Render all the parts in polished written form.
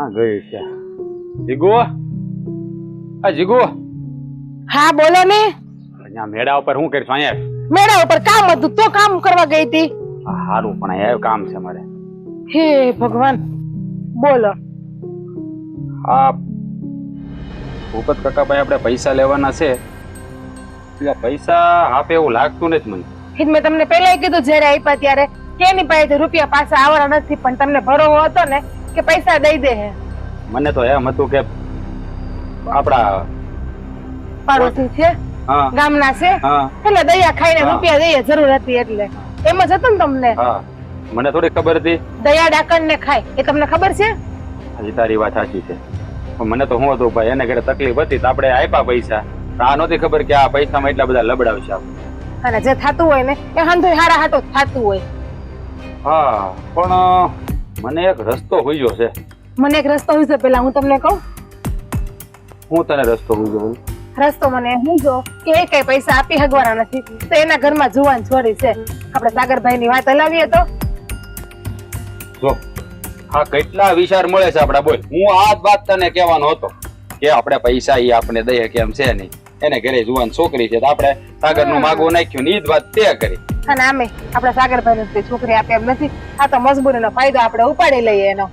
ક્યાં ગઈ છે જીગુ? આ જીગુ, હા બોલો ને. અહીંયા મેળા ઉપર શું કરીશ? અહીંયા મેળા ઉપર કામ હતું તો કામ કરવા ગઈ હતી. સારું, પણ અહીંયા કામ છે મારે. હે ભગવાન, બોલો. હા, ભૂપત કાકાભાઈ આપણે પૈસા લેવાના છે. એટલે પૈસા આપે એવું લાગતું નથી મને. મેં તમને પહેલા કીધું જયારે આપ્યા ત્યારે કે એની પાસે રૂપિયા પાછા આવવાના નથી, પણ તમને ભરોસો હતો ને કે પૈસા દઈ દે. મને તો એમ હતું કે આપડા પાડોશી છે, ગામના છે, એટલે દયા ખાઈને રૂપિયા દઈએ જરૂર હતી, એટલે એમ જ હતું ને તમને. મને થોડી ખબર હતી દયા ડાકણ ને ખાય એ તમને ખબર છે? હજી તારી વાત સાચી છે, પણ મને તો શું હતું ભાઈ, એને ઘરે તકલીફ હતી તો આપણે આપ્યા પૈસા. આ નહોતી ખબર કે આ પૈસામાં એટલા બધા લબડાવશે આપણે. અને જે થતું હોય ને એ હાંધુય હારા હાટો થતું હોય. હા, પણ મને એક રસ્તો હોઈયો છે. મને એક રસ્તો હોય છે, પેલા હું તમને કહું. હું તને રસ્તો હોઈયો? રસ્તો મને હું જો કે એ કઈ પૈસા આપી હગવાના નથી તો એના ઘરમાં જુવાન છોરી છે. આપણે સાગરભાઈ ની વાત હલાવીએ તો જો હા કેટલા વિચાર મળે છે આપડા. બોલ, હું આ વાત તને કહેવાનો હતો કે આપણે પૈસા ઈ આપણે દઈએ કેમ છે નહીં. એને ઘરે જુવાન છોકરી છે તો આપણે સાગર નું માગવું નાખ્યું ને ઈ જ વાત તે કરી. અને આમે આપડા સાગરભાઈ ને છોકરી આપે એમ નથી. આ તો મજબૂરીનો ફાયદો આપણે ઉપાડી લઈએ એનો.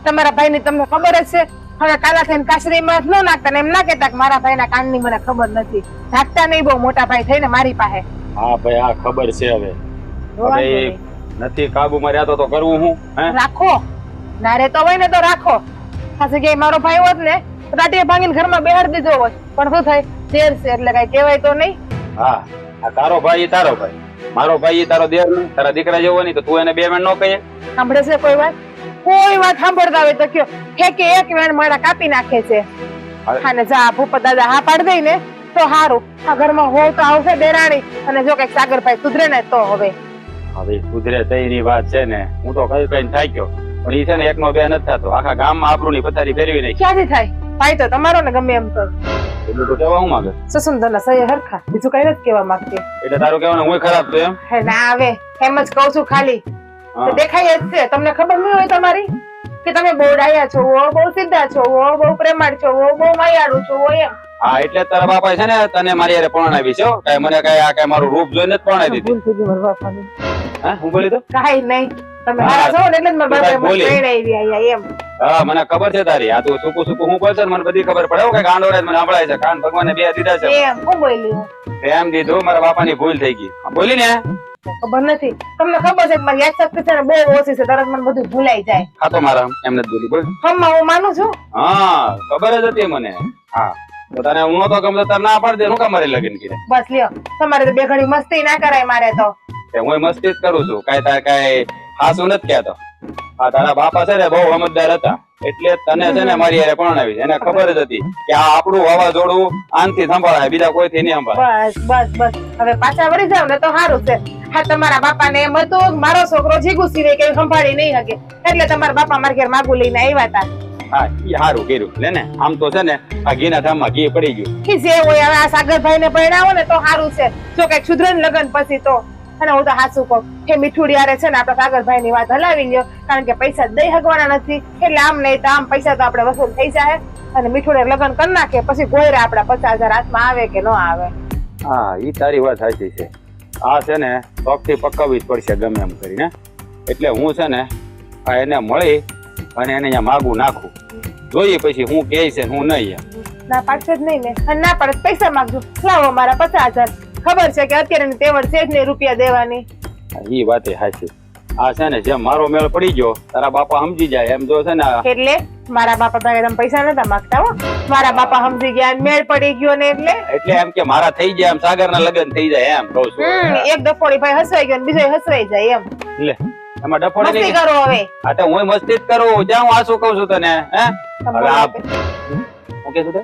તમારા ભાઈ ની તમને ખબર જ છે. હવે કાલા થઈને કાસરીમાં ન નાખતા ને એમ ના કેતા કે મારા ભાઈ ના કાન ની મને ખબર નથી. નાખતા નહીં બહુ મોટા ભાઈ થઈને મારી પાસે. હા ભાઈ, આ ખબર છે. હવે નથી કાબુમાં રહેતો તો કરવું હું? રાખો ના રહેતો હોય ને તો રાખો. આ જગ્યાએ મારો ભાઈ હોત ને રાટીએ ભાંગીને ઘરમાં બેહાડી દીધો હોત, પણ શું થાય દેર છે એટલે કઈ કહેવાય તો નહીં. હા, આ તારો ભાઈ તારો ભાઈ, મારો ભાઈ તારો દેર નહીં. તારા દીકરા જેવો નહીં તો તું એને બે મિનિટ નો કહીએ? સાંભળે છે કોઈ વાત? કોઈ વાત સાંભળતા હોય તો કયો કે એક વેણ માળા કાપી નાખે છે. અને જા ભૂપત દાદા હા પાડી દઈ ને તો હારું. આ ઘરમાં હોવ તો આવશે દેરાણી. અને જો કઈક સાગરભાઈ સુધરે ને તો હવે સુધરે તઈની વાત છે ને. હું તો કઈ કઈ થાય ગયો, પણ ઈ છે ને એકનો બે નથી થતો. આખા ગામમાં આબરૂ ની પથારી ફેરવી નાખી. ક્યાંથી થાય? ભાઈ તો તમારો ને ગમે એમ તો. એટલું તો કેવા હું માંગે? સસુંદરના સહી હરખા, બીજું કઈ નથી કેવા માંગતી. એટલે તારું કહેવાનું હું ખરાબ છું એમ? હે ના આવે એમ જ કઉ છું ખાલી. દેખાય જ છે. તમને ખબર નહીં હોય તમારી કે તમે બહુ ડાયા છો, બહુ સીધા છો, બહુ પ્રેમાળ છો, બહુ માયાળુ છો એમ. હા, એટલે તારા બાપા છે ને તને મારી હારે પરણાવી છે. કઈ મને કઈ આ કઈ મારું રૂપ જોઈને જ પરણાવી દીધી. હા, હું બોલી તો કાઈ નહીં. તમે હારા છો ને એટલે જ મારા બાપાએ મને પરણાવી આયા એમ. હા, મને ખબર છે તારી. આ તું સુકું સુકું હું બોલશે મને બધી ખબર પડે. કે ગાંડો રે મને સંભળાય છે. કાન ભગવાને બે દીધા છે. એમ હું બોલી? એમ દીધું. મારા બાપાની ભૂલ થઈ ગઈ. બોલી ને ખબર નથી. તમને ખબર છે કે મારી યાદશક્તિ છે ને બહુ ઓછી છે. તરત મને બધું ભૂલાઈ જાય. હા તો મારા એમ નથી બોલી. બોલ. હમણાં હું માનું છું. હા, ખબર જ હતી મને. હા, તો તને હું તો ગમે તાર ના પાડ દે. હું કામ મારે લગન કરે? બસ લ્યો, તમારે તો બે ઘડી મસ્તી ના કરાય મારે તો. હું મસ્તી જ કરું છું. કઈ તાર કઈ હાસું નથી કહેતો. હા, તારા બાપા છે ને બહુ સમજદાર હતા એટલે તને છે ને મારી હારે પરણાવી. એને ખબર જ હતી કે આ આપણું વાવાઝોડું આનથી સંભાળાય, બીજા કોઈથી નહીં સંભાળાય. બસ બસ બસ, હવે પાછા વળી જાવ ને તો સારું છે. હા, તમારા બાપા ને એમ હતું મારો છોકરો જીગુ સિવાય કઈ સંભાળી નહીં શકે એટલે તમારા બાપા મારા ઘેર માગું લઈને આવ્યા હતા. હા, ઈ સારું કર્યું. લે ને આમ તો છે ને આ ઘીના ધામમાં ઘી પડી ગયું. જે હોય હવે આ સાગરભાઈ ને પરણાવો ને તો સારું છે. જો કઈક સુધરે ને લગન પછી તો. અને હું તો હાસું કહું કે મીઠુડિયારે છે ને આપડે સાગરભાઈ ની વાત હલાવી લ્યો, કારણ કે પૈસા દઈ હગવાના નથી. એટલે આમ નહીં તો આમ પૈસા તો આપડે વસૂલ થઈ જાય. અને મીઠુડિયારે લગન કરી નાખે પછી ગોયરે આપડા 50,000 હાથમાં આવે કે ન આવે. હા, ઈ તારી વાત સાચી છે. આ છે ને શોખથી પકવવી જ પડશે ગમે એમ કરીને. એટલે હું છે ને આ એને મળી અને એને અહીંયા માગું નાખું. જોઈએ પછી હું કહે છે હું નહીં. ના પાડશે જ નહીં ને. અને ના પડે પૈસા માંગજો. લાવો મારા 50,000. ખબર છે કે અત્યારે તેવડ છે જ નહીં રૂપિયા દેવાની. ઈ વાત સાચી. આ છે ને જેમ મારો મેળ પડી ગયો તારા બાપા સમજી જાય એમ. જો છે ને એટલે મારા બાપા પાસે તમે પૈસા નતા માંગતા હો. મારા બાપા સમજી ગયા મેળ પડી ગયો ને એટલે એમ કે મારા થઈ જાય એમ સાગરના લગ્ન થઈ જાય એમ કહું છું. એક ડફોડી ભાઈ હસવાઈ ગયો ને બીજો હસવાઈ જાય એમ. લે એમાં ડફોડી મસ્તી કરો હવે. હા તો હું મસ્તી જ કરું. જ્યાં હું આસુ કહું છું તને. હે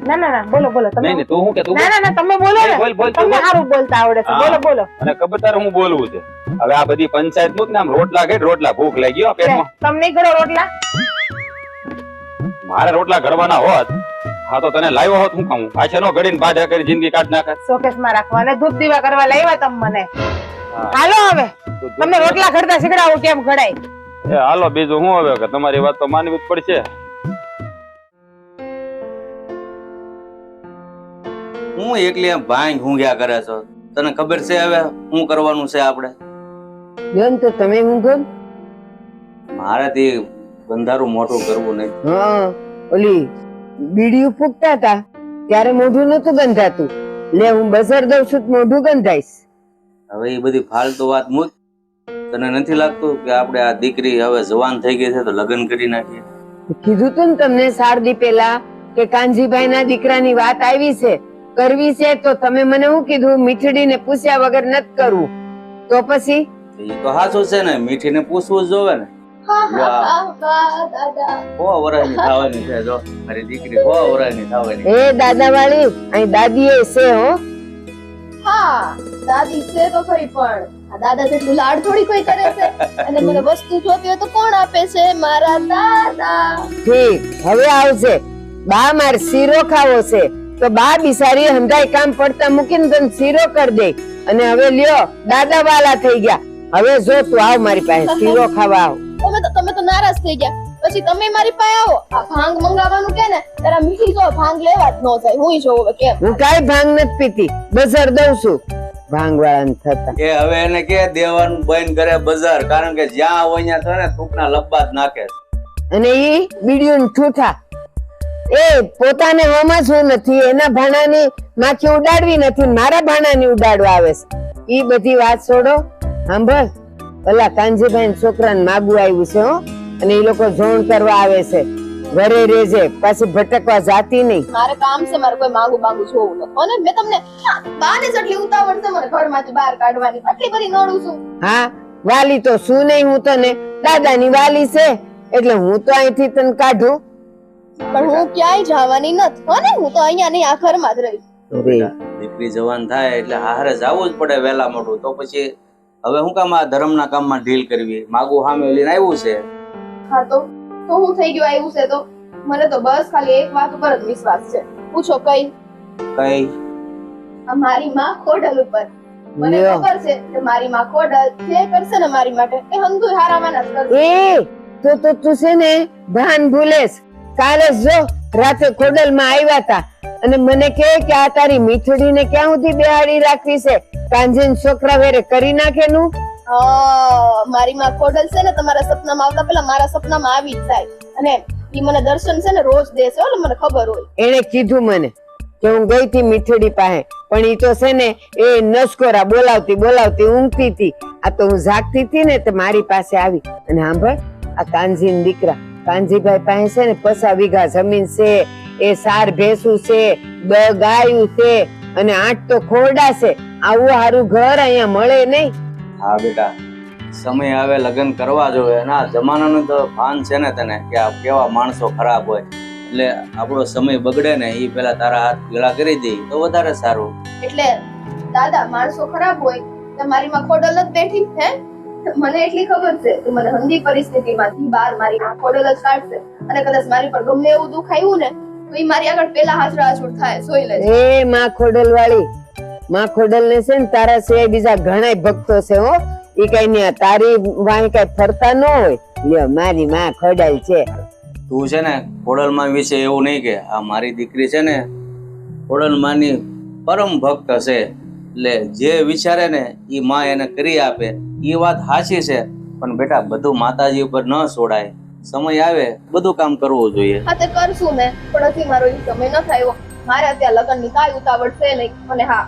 ના ના ના, બોલો બોલો તમે. નહીં તું હું કે તું ના ના ના, તમે બોલો ને. તમને સારું બોલતા આવડે છે. બોલો બોલો. અને ખબર તારે હું બોલવું છે. હવે આ બધી પંચાયત નું ને આમ રોટલા ઘડ રોટલા ભૂખ લાગી ગયો પેટમાં. તમને ઘડો રોટલા? મારે રોટલા ઘડવાના હોત હા તો તને લાવ્યો હોત. હું ખાઉં પાછળ નો ઘડીને બાધા કરી જિંદગી કાઢ નાખે. શોકેસ માં રાખવા અને ધૂપ દીવા કરવા લાવ્યા તમે મને. હાલો હવે તમને રોટલા ઘડતા શીખડાવું કેમ ઘડાય. એ હાલો બીજું શું હવે કે તમારી વાત તો માનવી જ પડશે. હું એકલી આમ ભાંગ ઊંઘ્યા કરે છો, તને ખબર છે હવે શું કરવાનું છે આપણે? બેન તો તમે હું ગમ મારાથી બંધારું મોટું કરવું નહીં. હા ઓલી બીડીયું ફૂંકતા હતા ત્યારે મોઢું નતું ગંધાતું. લે હું બસર દઉં છું તો મોઢું ગંધાઈશ. હવે એ બધી ફાલતુ વાત મૂક. તને નથી લાગતું કે આપણે આ દીકરી હવે જવાન થઈ ગઈ છે તો લગ્ન કરી નાખીએ? કીધું તું ને તમને 4 દી પહેલા કે કાનજીભાઈ ના દીકરાની વાત આવી છે, કરવી છે તો તમે મને શું કીધું? મીઠડીને પૂછ્યા વગર નથી કરવું. તો પછી એ તો સાચું છે ને, મીઠીને પૂછવું જ જોવે ને. હો વરાની થવાની છે, જો મારી દીકરી હો વરાની થવાની. એ દાદા વાળી અહીં દાદી એ છે હો. હા દાદી છે તો ખરી, પણ આ દાદા જેટલું લાડ થોડી કોઈ કરે છે. અને મને વસ્તુ જોતી હોય તો કોણ આપે છે? મારા દાદા. ઠીક, હવે આવશે. બા માર શીરો ખાવો છે તો બા બિસારી હંધાઈ કામ પડતા મૂકીને તને શીરો કરી દે. અને હવે લ્યો દાદા વાલા થઈ ગયા. હવે જો તું આવ મારી પાસે શીરો ખાવા આવ. તમે તો નારાજ થઈ ગયા. પછી તમે મારી પાસે આવો, આ ભાંગ મંગાવવાનું કે ને તારા મીઠી જો ભાંગ લેવા જ ન થાય. હું જોઉં હવે કેમ. હું કાઈ ભાંગ નથી પીતી, બજાર દઉં છું ભાંગ વાળાને થતા. એ હવે એને કે દેવાનું બંધ કરે બજાર, કારણ કે જ્યાં હોય ત્યાં છે ને થૂકના લબ્બા જ નાખે છે. અને ઈ બીડીયું ઠૂઠા એ પોતાને હમજવું નથી, એના ભાણાની માખી ઉડાડવી નથી, મારા ભાણાની ઉડાડવા આવે છે. ઈ બધી વાત છોડો. સાંભળ, ઓલા કાનજીભાઈ છોકરાને માગું આવ્યું છે હો, અને ઈ લોકો જોણ કરવા આવે છે. ઘરે રહેજે, પાછી ભટકવા જાતી નહીં. મારે કામ છે, મારે કોઈ માંગુ જોવું નથી. અને મેં તમને બાને જેટલી ઉતાવળ છે મને ઘરમાંથી બહાર કાઢવાની, આટલી બધી નડું છું. હા, વાલી તો શું નહીં, હું તને દાદાની વાલી છે એટલે હું તો અહીંથી તને કાઢું. પણ હું ક્યાંય જવાની નથી હો ને, હું તો અહીંયા નહીં આ ઘરમાં જ રહીશ. દીકરી જવાન થાય એટલે હારે જવું જ પડે વહેલા મોટું. તો પછી હવે હું કામ આ ધર્મના કામમાં ઢીલ કરવી? માગું સામે લઈને આવ્યું છે. હા તો હું થઈ ગયું આવ્યું છે તો મને તો બસ ખાલી એક વાત ઉપર જ વિશ્વાસ છે. પૂછો કઈ? કઈ? આ મારી માં ખોડલ ઉપર. મને લ્યો. ખબર છે કે મારી માં ખોડલ જે કરશે ને મારી માટે એ હંધુ હારાવાના જ કરશે. તો તું છે ને ભાન ભૂલેશ. કાલે જો રાતે ખોડલમાં આવ્યા હતા અને મને કહે કે આ તારી મીઠડીને ક્યાં સુધી બેહાડી રાખવી છે? કાંજીન છોકરા વેરે કરી નાખેનું. મારી માં ખોડલ છે ને તમારા સપનામાં આવતા પેલા મારા સપનામાં આવી જ જાય. અને ઈ મને દર્શન છે ને રોજ દે છે, એટલે મને ખબર હોય. એને કીધું મને કે હું ગઈ હતી મીઠડી પાસે, પણ ઈ તો છે ને એ નસકોરા બોલાવતી ઊંઘતી હતી. આ તો હું જાગતી હતી ને તો મારી પાસે આવી. અને સાંભળ, આ કાનજીન દીકરા કાનજીભાઈ પાસે છે ને 50 વીઘા જમીન છે, એ 4 ભેંસું છે, 10 ગાયું છે અને 8 તો ખોરડા છે. આવું સારું ઘર અહીંયા મળે નહીં. હા બેટા, સમય આવે લગ્ન કરવા જોઈએ. ના જમાનાનું તો ભાન છે ને તને કે આ કેવા માણસો ખરાબ હોય, એટલે આપણો સમય બગડે ને એ પેલા તારા હાથ ગળા કરી દે તો વધારે સારું. એટલે દાદા માણસો ખરાબ હોય તો મારી માં ખોડલ જ બેઠી હે? મને એટલી ખબર છે કે મને હંધી પરિસ્થિતિમાંથી બહાર મારી માં ખોડલ જ કાઢશે. અને કદાચ મારી પર ગમે એવું દુઃખ આવ્યું ને તો ઈ મારી આગળ પેલા હાજરાજૂર થાય. જોઈ લેજે. એ માં ખોડલ વાળી, માં ખોડલ ને છે ને તારા સિવાય બીજા ઘણા ભક્તો છે હો. ઈ કઈ ને તારી વાંહે કઈ ફરતા ન હોય. લ્યો મારી માં ખોડલ છે. તું છે ને ખોડલમાં વિશે એવું નહીં કે આ મારી દીકરી છે ને ખોડલમાંની પરમ ભક્ત છે, એટલે જે વિચારે ને એ માં એને કરી આપે. એ વાત સાચી છે, પણ બેટા બધું માતાજી ઉપર ન છોડાય. સમય આવે બધું કામ કરવું જોઈએ. હા તે કરશું ને, પણ હજી મારો ઈ સમય ન થયો. મારે અત્યારે લગ્ન ની કાંઈ ઉતાવળ છે નહીં. અને હા,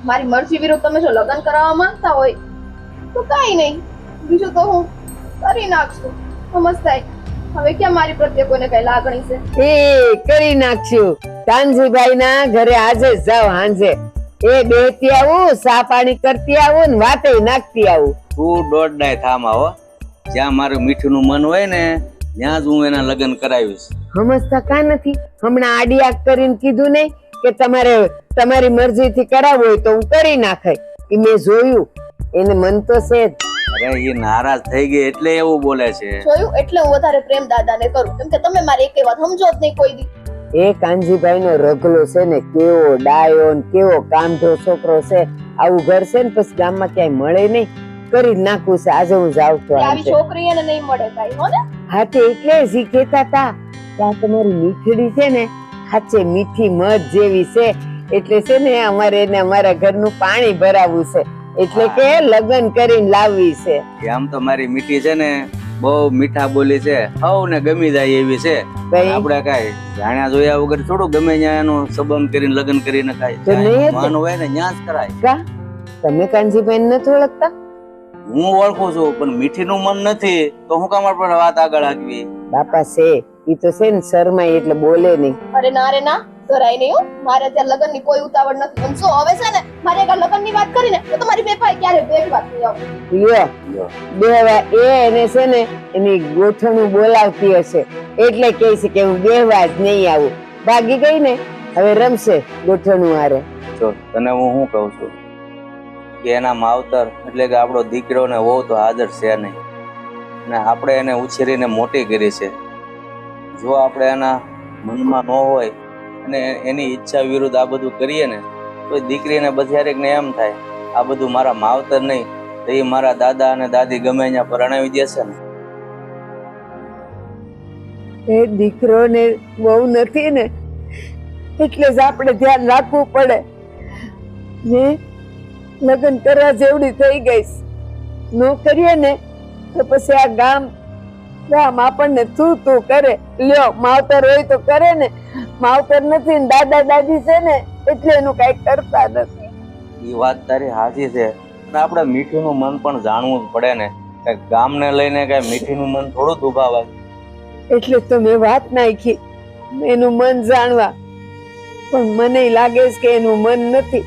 મારી મરજી વિરુદ્ધ તમે જો લગ્ન કરાવવા માંગતા હોય તો કાંઈ નહીં, બીજું તો હું કરી નાખશું. સમજતાય? હવે ક્યાં મારી પ્રત્યે કોઈને કઈ લાગણી છે? એ કરી નાખશું. કાનજીભાઈ ના ઘરે આજે જ જાવ સાંજે. એ બેહતી આવું, સા પાણી કરતી આવું ને વાતે નાખતી આવું. તું દોઢ ડાય થામા હો. જ્યાં મારું મીઠું નું મન હોય ને ત્યાં જ હું એના લગ્ન કરાવીશ. સમજતા કા નથી? હમણાં આડી આગ કરીને કીધું નહીં કે તમારે તમારી મરજીથી કરાવવું હોય તો હું કરી નાખાય. એ મેં જોયું, એને મન તો છે જ. અરે એ નારાજ થઈ ગઈ એટલે એવું બોલે છે. જોયું? એટલે હું વધારે પ્રેમ દાદાને કરું, કેમ કે તમે મારી એક વાત સમજો જ નહીં કોઈ દી. એ કાનજીભાઈ નો રગલો છે ને કેવો ડાયો ને કેવો કામઢો છોકરો છે. આવું ઘર છે ને પછી ગામમાં ક્યાંય મળે નહીં. કરી જ નાખવું છે. આજે હું જાઉં છું કે આવી આજે. છોકરી એને નહીં મળે કાંઈ હો ને હા તે એટલે જ ઈ કહેતા હતા કે આ તમારી મીઠડી છે ને સાચે મીઠી મધ જેવી છે, એટલે છે ને અમારે એને અમારા ઘરનું પાણી ભરાવવું છે, એટલે કે લગ્ન કરીને લાવવી છે. કે આમ તો મારી મીઠી છે ને બહુ મીઠા બોલી છે, હવને ગમી જાય એવી છે. ભાઈ આપણે કાંઈ જાણ્યા જોયા વગર થોડું ગમે ત્યાં એનું સંબંધ કરીને લગ્ન કરીને તો નહીં જ. માન હોય ને ન્યા જ કરાય. કા તમે કાનજીભાઈ નથી ઓળખતા? હું ઓળખું છું પણ મીઠીનું મન નથી તો હું કામ આપણે વાત આગળ આગવી. બાપા છે ઈ તો છે ને શરમાય એટલે બોલે નહીં. અરે ના રે ના જરાય નહીં હો મારે ત્યાં લગ્નની કોઈ ઉતાવળ નથી પણ જો હવે છે ને મારે એક લગ્નની વાત કરીને તો તમારી બેફાઈ ક્યારે બે વાત નહીં આવું લ્યો બેહવા એને છે ને એની ગોઠણું બોલાવતી હશે એટલે કહે છે કે હું બેહવા જ નહીં આવું. ભાગી ગઈ ને હવે રમશે ગોઠણું હારે. જો તને હું શું કહું છું કે એના માવતર એટલે કે આપણો દીકરો ને વહુ તો હાજર છે નહીં, ને આપણે એને ઉછેરીને મોટી કરી છે. જો આપણે એના મનમાં ન હોય અને એની ઈચ્છા વિરુદ્ધ આ બધું કરીએ ને તો દીકરીને બધારેકને એમ થાય આ બધું મારા માવતર નહીં તો એ મારા દાદા અને દાદી ગમે ત્યાં પરણાવી દેશે ને. એ દીકરો ને બહુ નથી ને એટલે જ આપણે ધ્યાન રાખવું પડે ને. લગ્ન કરવા જેવડી થઈ ગઈ નો કરીએ ને તો પછી આ ગામ આપણને તું કરે. લ્યો માવતર હોય તો કરે ને, માવતર નથી ને દાદા દાદી છે ને એટલે એનું કઈ કરતા નથી. એ વાત તારી હાચી છે અને આપણે મીઠીનું મન પણ જાણવું જ પડે ને કે ગામને લઈને કઈ મીઠીનું મન થોડું દુભાવાય. એટલે તો મેં વાત નાખી એનું મન જાણવા, પણ મને લાગે છે કે એનું મન નથી.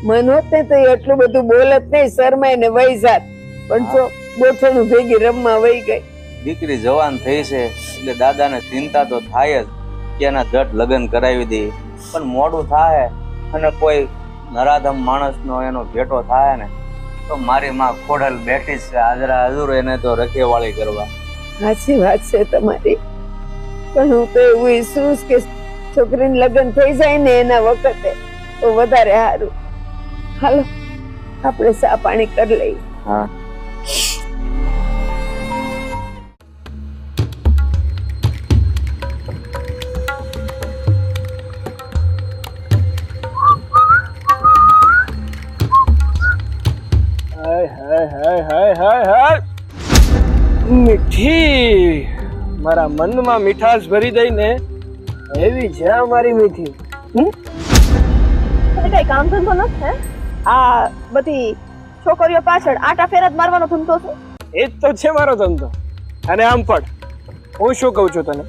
મન હોત ને તો એ એટલું બધું બોલત નહીં, શરમાય ને વહી જાત, પણ જો ગોઠણું ભેગી રમવા વહી ગઈ. દીકરી જવાન થઈ છે એટલે દાદાને ચિંતા તો થાય જ કે એના ઝટ લગ્ન કરાવી દે, પણ મોડું થાય અને કોઈ નરાધમ માણસનો એનો ભેટો થાય ને તો મારી માં ખોડલ બેઠી છે હાજરા હજુર એને તો રખેવાળી કરવા. સાચી વાત છે તમારી, પણ હું તો એવું ઈચ્છું કે છોકરીને લગ્ન થઈ જાય ને એના વખતે તો વધારે સારું. હાલો આપણે ચા પાણી કરી લઈએ. હા મીઠી મારા મનમાં મીઠાશ ભરી દઈને એવી છે અમારી મીઠી. તમે કઈ કામ ધંધો નથી હે? આ બધી છોકરીઓ પાછળ આટા ફેરા જ મારવાનો ધંધો છે? એ જ તો છે મારો ધંધો. અને આમ પણ હું શું કહું છું તને,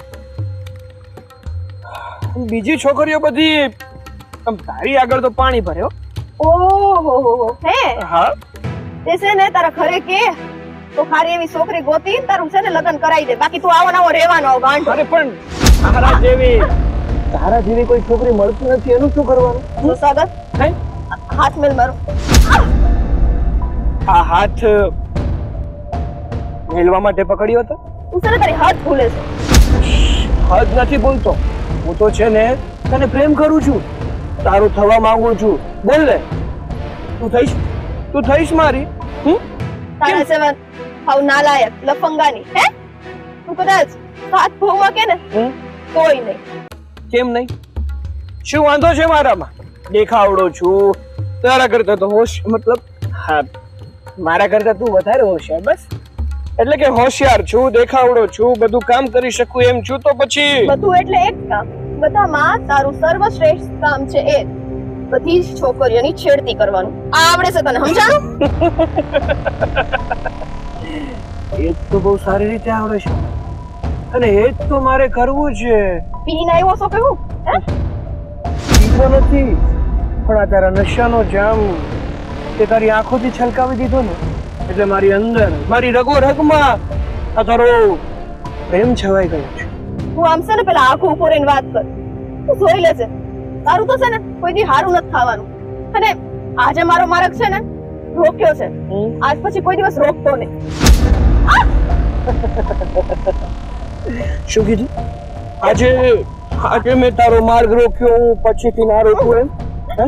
બીજી છોકરીઓ બધી આમ તારી આગળ તો પાણી ભર્યો. ઓહો હે હા તે છે ને તારા ઘરે કે તો ખારી એવી છોકરી ગોતી તારું છે ને લગ્ન કરાવી દે, બાકી તું આવો નાવો રહેવાનો ગાંઠ. અરે પણ તારા જેવી કોઈ છોકરી મળતી નથી એનું શું કરવાનું? તો સાગર હે? હાથ મેલ મારો. આ હાથ મેળવા માટે પકડ્યો હતો? તું છે ને તારી હાથ ભૂલે છે. હદ નથી બોલતો, હું તો છે ને તને પ્રેમ કરું છું, તારું થવા માંગુ છું. બોલ ને તું થઈશ મારી? તારા સેવન હાવ નાલાયક લફંગાની હે તું કદાચ સાત ભોગમાં કે ને કોઈ નહીં. કેમ નહીં? શું વાંધો છે મારામાં? દેખાવડો છું તારા કરતા તો મતલબ હા મારા કરતા તું વધારે હોશિયાર. બસ એટલે કે હોશિયાર છું, દેખાવડો છું, બધું કામ કરી શકું એમ છું. તો પછી બધું એટલે એક કામ, બધામાં તારું સર્વશ્રેષ્ઠ કામ છે એ બધી જ છોકરીઓની છેડતી કરવાનું. આ આવડે છે તને? સમજાણું? એ તો બહુ સારી રીતે આવડે છે અને એ જ તો મારે કરવું છે. પીને આવ્યો છો કે હું હે? પીતો નથી પણ આ તારા નશાનો જામ તે તારી આંખોથી છલકાવી દીધો ને એટલે મારી અંદર મારી રગો રગમાં આ તારો પ્રેમ છવાઈ ગયો છે. હું આમ છે ને પેલા આંખો ઉપર એને વાત કર, તું જોઈ લેશે તારું તો છે ને કોઈ દી હારું નથી થવાનું. અને આજે મારો માર્ગ છે ને રોક્યો છે, આજ પછી કોઈ દિવસ રોકતો નહીં. શું કીધું? આજે મેં તારો માર્ગ રોક્યો, હું પછીથી ના રોકું એમ? હે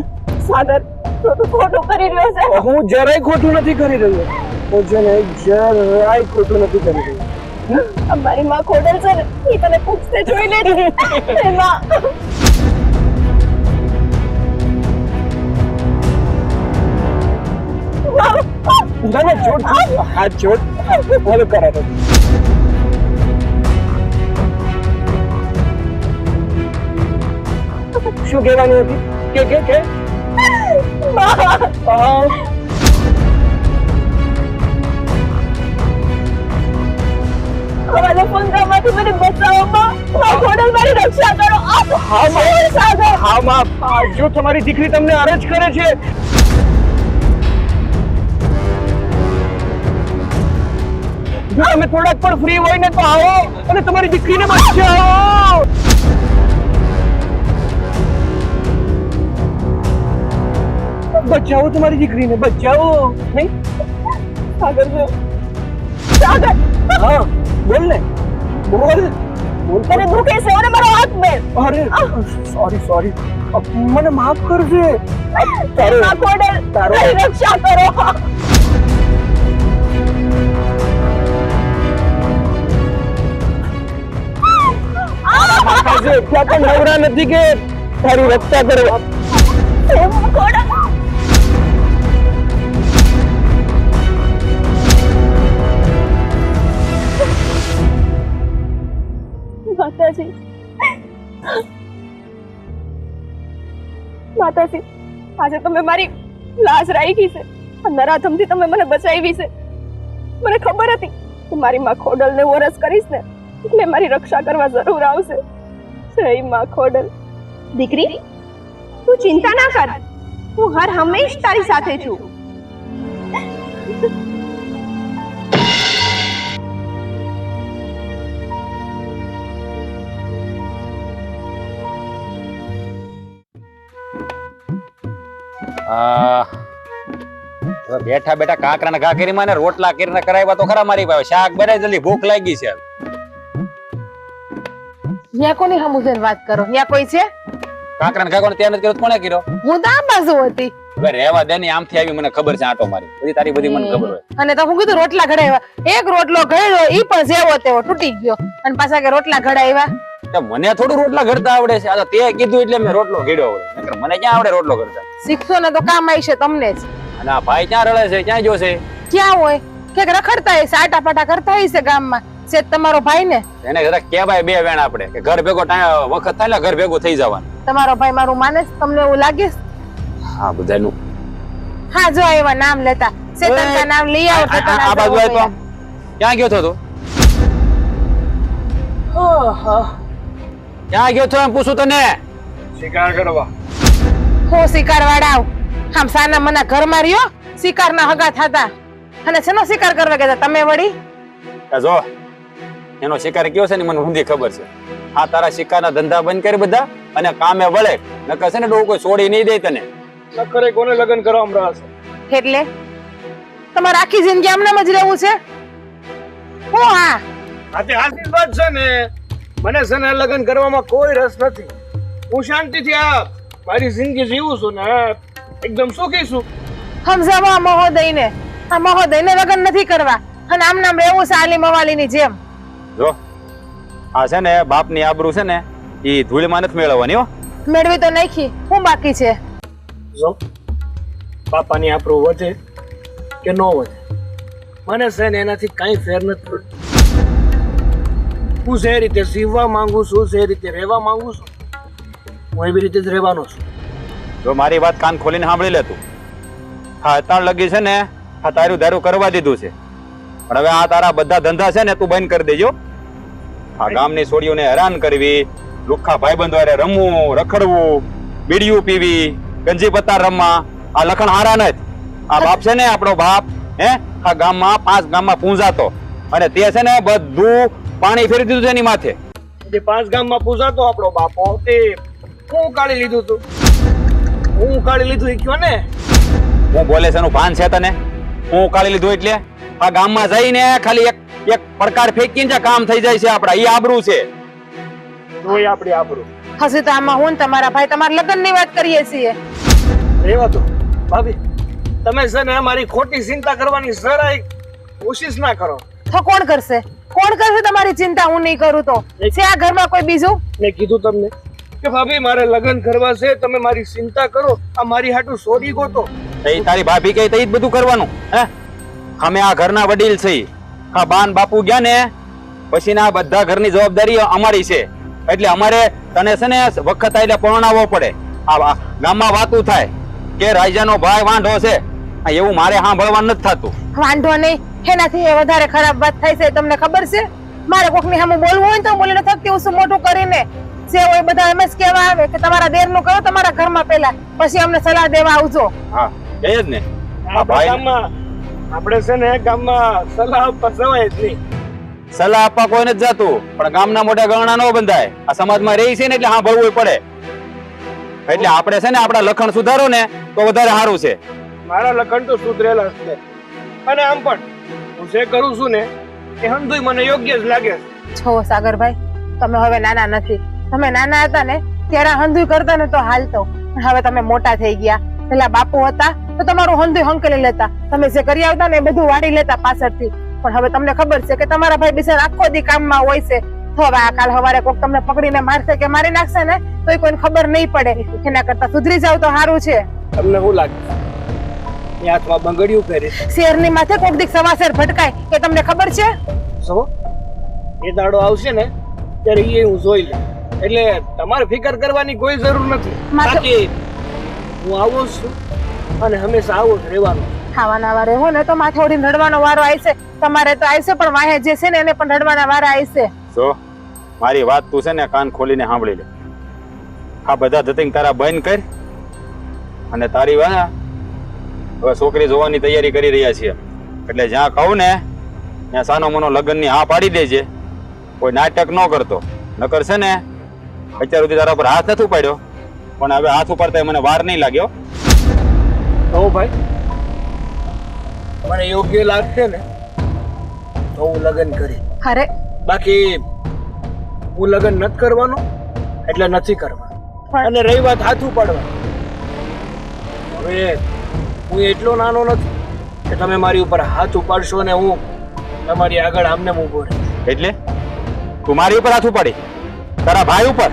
સાગર તું ખોટું કરી રહ્યો છે. હું જરાય ખોટું નથી કરી રહ્યો. હું છે ને જરાય ખોટું નથી કરી રહ્યો. અમારી માં ખોડલ છે ને એ તને પૂછતે જોઈ લે એમાં ના ના છોડ હાથ છોડ હવે કરાતો શું કહેવાનું હતું કે અમારા પંખામાંથી મને બચાવો માં ખોડલ મારી રક્ષા કરો હા માં જો તમારી દીકરી તમને અરજ કરે છે જો તમે થોડાક પણ ફ્રી હોય ને તો આવો અને તમારી દીકરીને બચાવો. બચાવો તમારી દીકરીને બચાવો નહીં સાગર જો સાગર હા બોલ ને બોલ બોલ તને દુખે છે અને મારો હાથ મેળ અરે સોરી મને માફ કરજે માં ખોડલ મારી રક્ષા કરો આજે એટલા પણ નવરા નથી કે તારી રક્ષા કરવા. ખોડલ માતાજી માતાજી આજે તમે મારી લાજ રાખી છે નરાધમથી તમે મને બચાવી છે મને ખબર હતી કે મારી માં ખોડલ ને વરસ કરીશ ને એટલે મારી રક્ષા કરવા જરૂર આવશે જય માં ખોડલ દીકરી તું ચિંતા ના કર હું હર હંમેશ તારી સાથે છું બેઠા બેઠા કાકરા ઘા કરી મને રોટલા કરીને કરાવ્યા તો ખરા મારી પાસે શાક બનાવી જલ્દી ભૂખ લાગી છે. ત્યાં કોની હમુજન વાત કરો ત્યાં કોઈ છે? કાકરા ઘા કોને ત્યાં નથી કર્યો તો કોણે કર્યો? હું તો આ બાજુ હતી હવે રહેવા દે ને આમથી આવી મને ખબર છે આટો મારી બધી તારી બધી મને ખબર હોય. અને તો હું કીધું રોટલા ઘડાવ્યા એક રોટલો ઘડ્યો ઈ પણ જેવો તેવો તૂટી ગયો અને પાછા કે રોટલા ઘડાવ્યા. તો મને થોડું રોટલા ઘડતા આવડે છે. આ તો તે કીધું એટલે મેં રોટલો ઘડ્યો આવડે નકર મને ક્યાં આવડે રોટલો ઘડતા. શીખશો ને તો કામ આવશે તમને જ. અને આ ભાઈ ક્યાં રડે છે ક્યાં જોશે? ક્યાં હોય કે રખડતા હશે આટા પાટા કરતા હશે ગામમાં છે તમારો ભાઈ ને એને જરા કહેવાય બે વેણ આપણે કે ઘર ભેગો વખત થાય ને ઘર ભેગો થઈ જવાનું. તમારો ભાઈ મારું માને છે તમને એવું લાગે છે? હા બધાનું હા જો એવા નામ લેતા શેતન કા નામ લઈ આવો તો આ બાજુ આય તો ક્યાં ગયો તો તું? ક્યાં ગયો તો એમ પૂછું તને? શિકાર કરવા હો શિકાર વાળા આમ સાના મના ઘર માં રહ્યો શિકાર ના હગા થતા અને શેનો શિકાર કરવા ગયા તમે વળી? જો એનો શિકાર કયો છે ને મને ઊંધી ખબર છે. આ તારા શિકારના ધંધા બંધ કરી બધા અને કામે વળે નકર છે ને ડો કોઈ છોડી નહીં દે તને. નકરે કોને લગ્ન કરવામાં રસ એટલે તમારે આખી જિંદગી આમનામ જ રહેવું છે? હું હા આજે હાથી વાત છે ને મને છે ને લગ્ન કરવામાં કોઈ રસ નથી. હું શાંતિથી આ મારી જિંદગી જીવું છું ને એકદમ સુખી છું. સમજાવો આ મહોદયને લગ્ન નથી કરવા અને આમ નામ રહેવું છે આલી મવાલીની જેમ. જો આ છે ને બાપની આબરૂ છે ને ઈ ધૂળમાં નથી મેળવવાની હો. મેળવી તો નાખી હું બાકી છે? જો બાપાની આપણું વધે કે ન વધે મને છે ને એનાથી કઈ ફેર નથી પડતો. હું જે રીતે જીવવા માંગુ છું જે રીતે રહેવા માંગુ છું હું એવી રીતે જ રહેવાનો છું. જો મારી વાત કાન ખોલીને સાંભળી લે તું. હા અત્યારે લગી છે ને આ તારું ધારું કરવા દીધું છે પણ હવે આ તારા બધા ધંધા છે ને તું બંધ કરી દેજો. આ ગામની છોડીઓને હેરાન કરવી, લુખ્ખા ભાઈબંધો હારે રમવું, રખડવું, બીડીયું પીવી, ગંજી પત્તા રમવા આ લખણ હારા નથી. આ બાપ છે ને આપણો બાપ આ ગામમાં 5 ગામમાં પૂંજાતો અને તે છે ને બધું પાણી ફેરી દીધું છે એની માથે. જે 5 ગામમાં પૂજાતો આપણો બાપો તે હું ઉકાળી લીધું તું. હું ઉકાળી લીધું એ કયો ને હું બોલે છે એનું ભાન છે તને? હું ઉકાળી લીધું એટલે આ ગામમાં જઈને ખાલી એક પડકાર ફેંકીને જ કામ થઈ જાય છે આપડા. ઈ આબરૂ છે. જોઈ આપણી આબરૂ. હજી તો આમાં હું ને તમારા ભાઈ તમારા લગ્નની વાત કરીએ છીએ. રેવા તો ભાભી તમે છે ને મારી ખોટી ચિંતા કરવાની જરાય કોશિશ ના કરો. તો કોણ કરશે તમારી ચિંતા? હું નહીં કરું તો છે આ ઘરમાં કોઈ બીજું? મેં કીધું તમને કે ભાભી મારે લગ્ન કરવા છે, તમે મારી ચિંતા કરો, આ મારી હાટુ સોરી ગોતો. એ તારી ભાભી કહે તો ઈ જ બધું કરવાનું હે? અમે આ ઘરના વડીલ છીએ. આ બાન બાપુ ગયા ને પછી આ બધા ઘરની જવાબદારી અમારી છે, એટલે અમારે તને છે ને વખત આઈને પરણાવવો પડે. આ ગામમાં વાતું થાય કે રાજાનો ભાઈ વાંઢો છે, એવું મારે સાંભળવાનું નથી થતું. વાંધો નહીં, એનાથી એ વધારે ખરાબ વાત થાય છે. તમને ખબર છે, મારે કોકની સામે બોલવું હોય ને તો બોલી ન થકતી હું શું મોટું કરીને જે હોય બધા એમ જ કહેવા આવે કે તમારા દેરનું કરો તમારા ઘરમાં પહેલા, પછી અમને સલાહ દેવા આવજો. હા એ જ ને. આ ભાઈ ગામમાં આપણે છે ને ગામમાં સલાહ આપવા જવાય જ નહીં. સલાહ આપવા કોઈ નથી જાતું, પણ ગામના મોટા ગણના ન બંધાય. આ સમાજમાં રહી છે ને એટલે સાંભળવું પડે. એટલે આપણે છે ને આપણા લખણ સુધારો ને તો વધારે સારું છે. મારા લખણ તો સુધરેલા જ છે, અને આમ પણ હું જે કરું છું ને એ હંધુય મને યોગ્ય જ લાગે છે. છો સાગરભાઈ, તમે હવે નાના નથી. તમે નાના હતા ને ત્યારે હંધુય કરતા ને તો હાલતો. હવે તમે મોટા થઈ ગયા. પેલા બાપુ હતા તો તમારું હંધુય હંકેલી લેતા, તમે જે કરી આવતા ને એ બધું વાળી લેતા પાછળથી. પણ હવે તમને ખબર છે કે તમારા ભાઈ બિચારા આખો દી કામમાં હોય છે. તો હવે આ કાલ સવારે કોક તમને પકડીને મારશે કે મારી નાખશે ને તો કોઈને ખબર નહીં પડે. એના કરતા સુધરી જાવ તો સારું છે. તમને શું લાગે એ હાથમાં બંગડિયું પહેરી શેરની માથે કોક દીક સવાસેર ભટકાય એ તમને ખબર છે? સવો એ દાડો આવશે ને ત્યારે એ હું જોઈ લઉં, એટલે તમારે ફિકર કરવાની કોઈ જરૂર નથી. બાકી હું આવો જ છું અને હંમેશા આવો જ રહેવાનું. ખાવાના વારે હો ને તો માથે ઓઢીને રડવાનો વારો આવશે. તમારે તો આવશે પણ વાહે જે છે ને એને પણ રડવાના વારા આવશે. જો મારી વાત તું છે ને કાન ખોલીને સાંભળી લે. આ બધા ધતિંગ તારા બંધ કર, અને તારી વાત હવે છોકરી જોવાની તૈયારી કરી રહ્યા છીએ, એટલે જ્યાં કહું ને ત્યાં સાનો મનો લગ્નની હા પાડી દેજે. કોઈ નાટક ન કરતો, નકર છે ને અત્યાર સુધી તારા પર હાથ નથી ઉપાડ્યો, પણ હવે હાથ ઉપાડતા મને વાર નહીં લાગ્યો. કહો ભાઈ, મને યોગ્ય લાગશે ને તો હું લગ્ન કરી. અરે બાકી હું લગ્ન નથી કરવાનો એટલે નથી કરવાનું. અને રહી વાત હાથ ઉપાડવા, હવે હું એટલો નાનો નથી કે તમે મારી ઉપર હાથ ઉપાડશો ને હું તમારી આગળ આમને ઊભો રહે. એટલે તું મારી ઉપર હાથ ઉપાડી તારા ભાઈ ઉપર?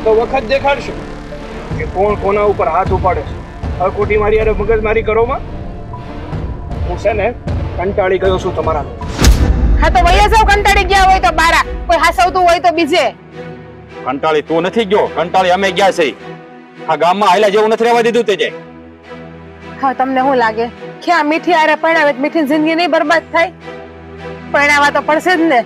તો વખત દેખાડશે કે કોણ કોના ઉપર હાથ ઉપાડે છે. હવે ખોટી મારી યાર મગજમારી કરોમાં હું છે ને કંટાળી ગયો છું તમારા. હા તો વૈયા જાવ, કંટાળી ગયા હોય તો બારા, કોઈ હાસવતું હોય તો બીજે. કંટાળી તું નથી ગયો, કંટાળી અમે ગયા છે. આ ગામમાં હાલ્યા જેવું નથી રહેવા દીધું તે જાય. હા તમને શું લાગે કે આ મીઠી આરે પરણાવે મીઠી જિંદગી નહીં બરબાદ થાય? પરણાવા તો પડશે જ ને.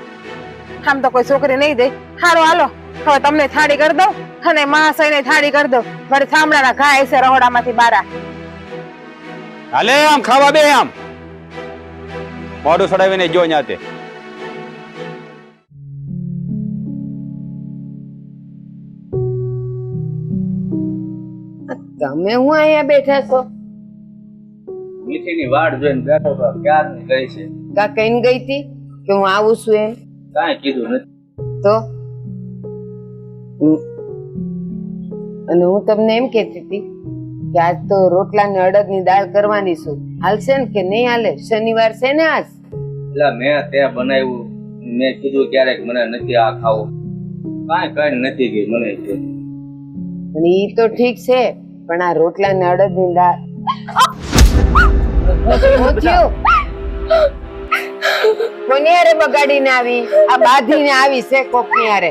આમ તો કોઈ છોકરી નહીં દે. સારું હાલો, હવે તમને થાળી કરી દઉં અને મહાશયને થાળી કરી દઉં. વળી થાંભળાના ઘા છે રહોડામાંથી બારા. હાલે આમ ખાવા બે, આમ મોઢું સડાવીને જો ન્યાતે. તમે હું અહીંયા બેઠા છો? મીઠીની વાડ જોઈને બેઠો તો ક્યારની ગઈ છે. કા કઈ ગઈ હતી કે હું આવું છું એમ? કાંઈ કીધું નથી. તો અને હું તમને એમ કહેતી હતી કે આજ તો રોટલા ને અડદની દાળ કરવાની છું. હાલશે ને કે નહીં હાલે? શનિવાર છે ને આજ. એટલે મેં તે બનાવ્યું, મેં કીધું ક્યારેક મને નથી આ ખાવું. કાંઈ નથી ગઈ મને. અને ઈ તો ઠીક છે, પણ આ રોટલા ને અડદની દાળ શું થયું? કોની હારે બગાડીને આવી? આ બાંધીને આવી છે કોકની હારે.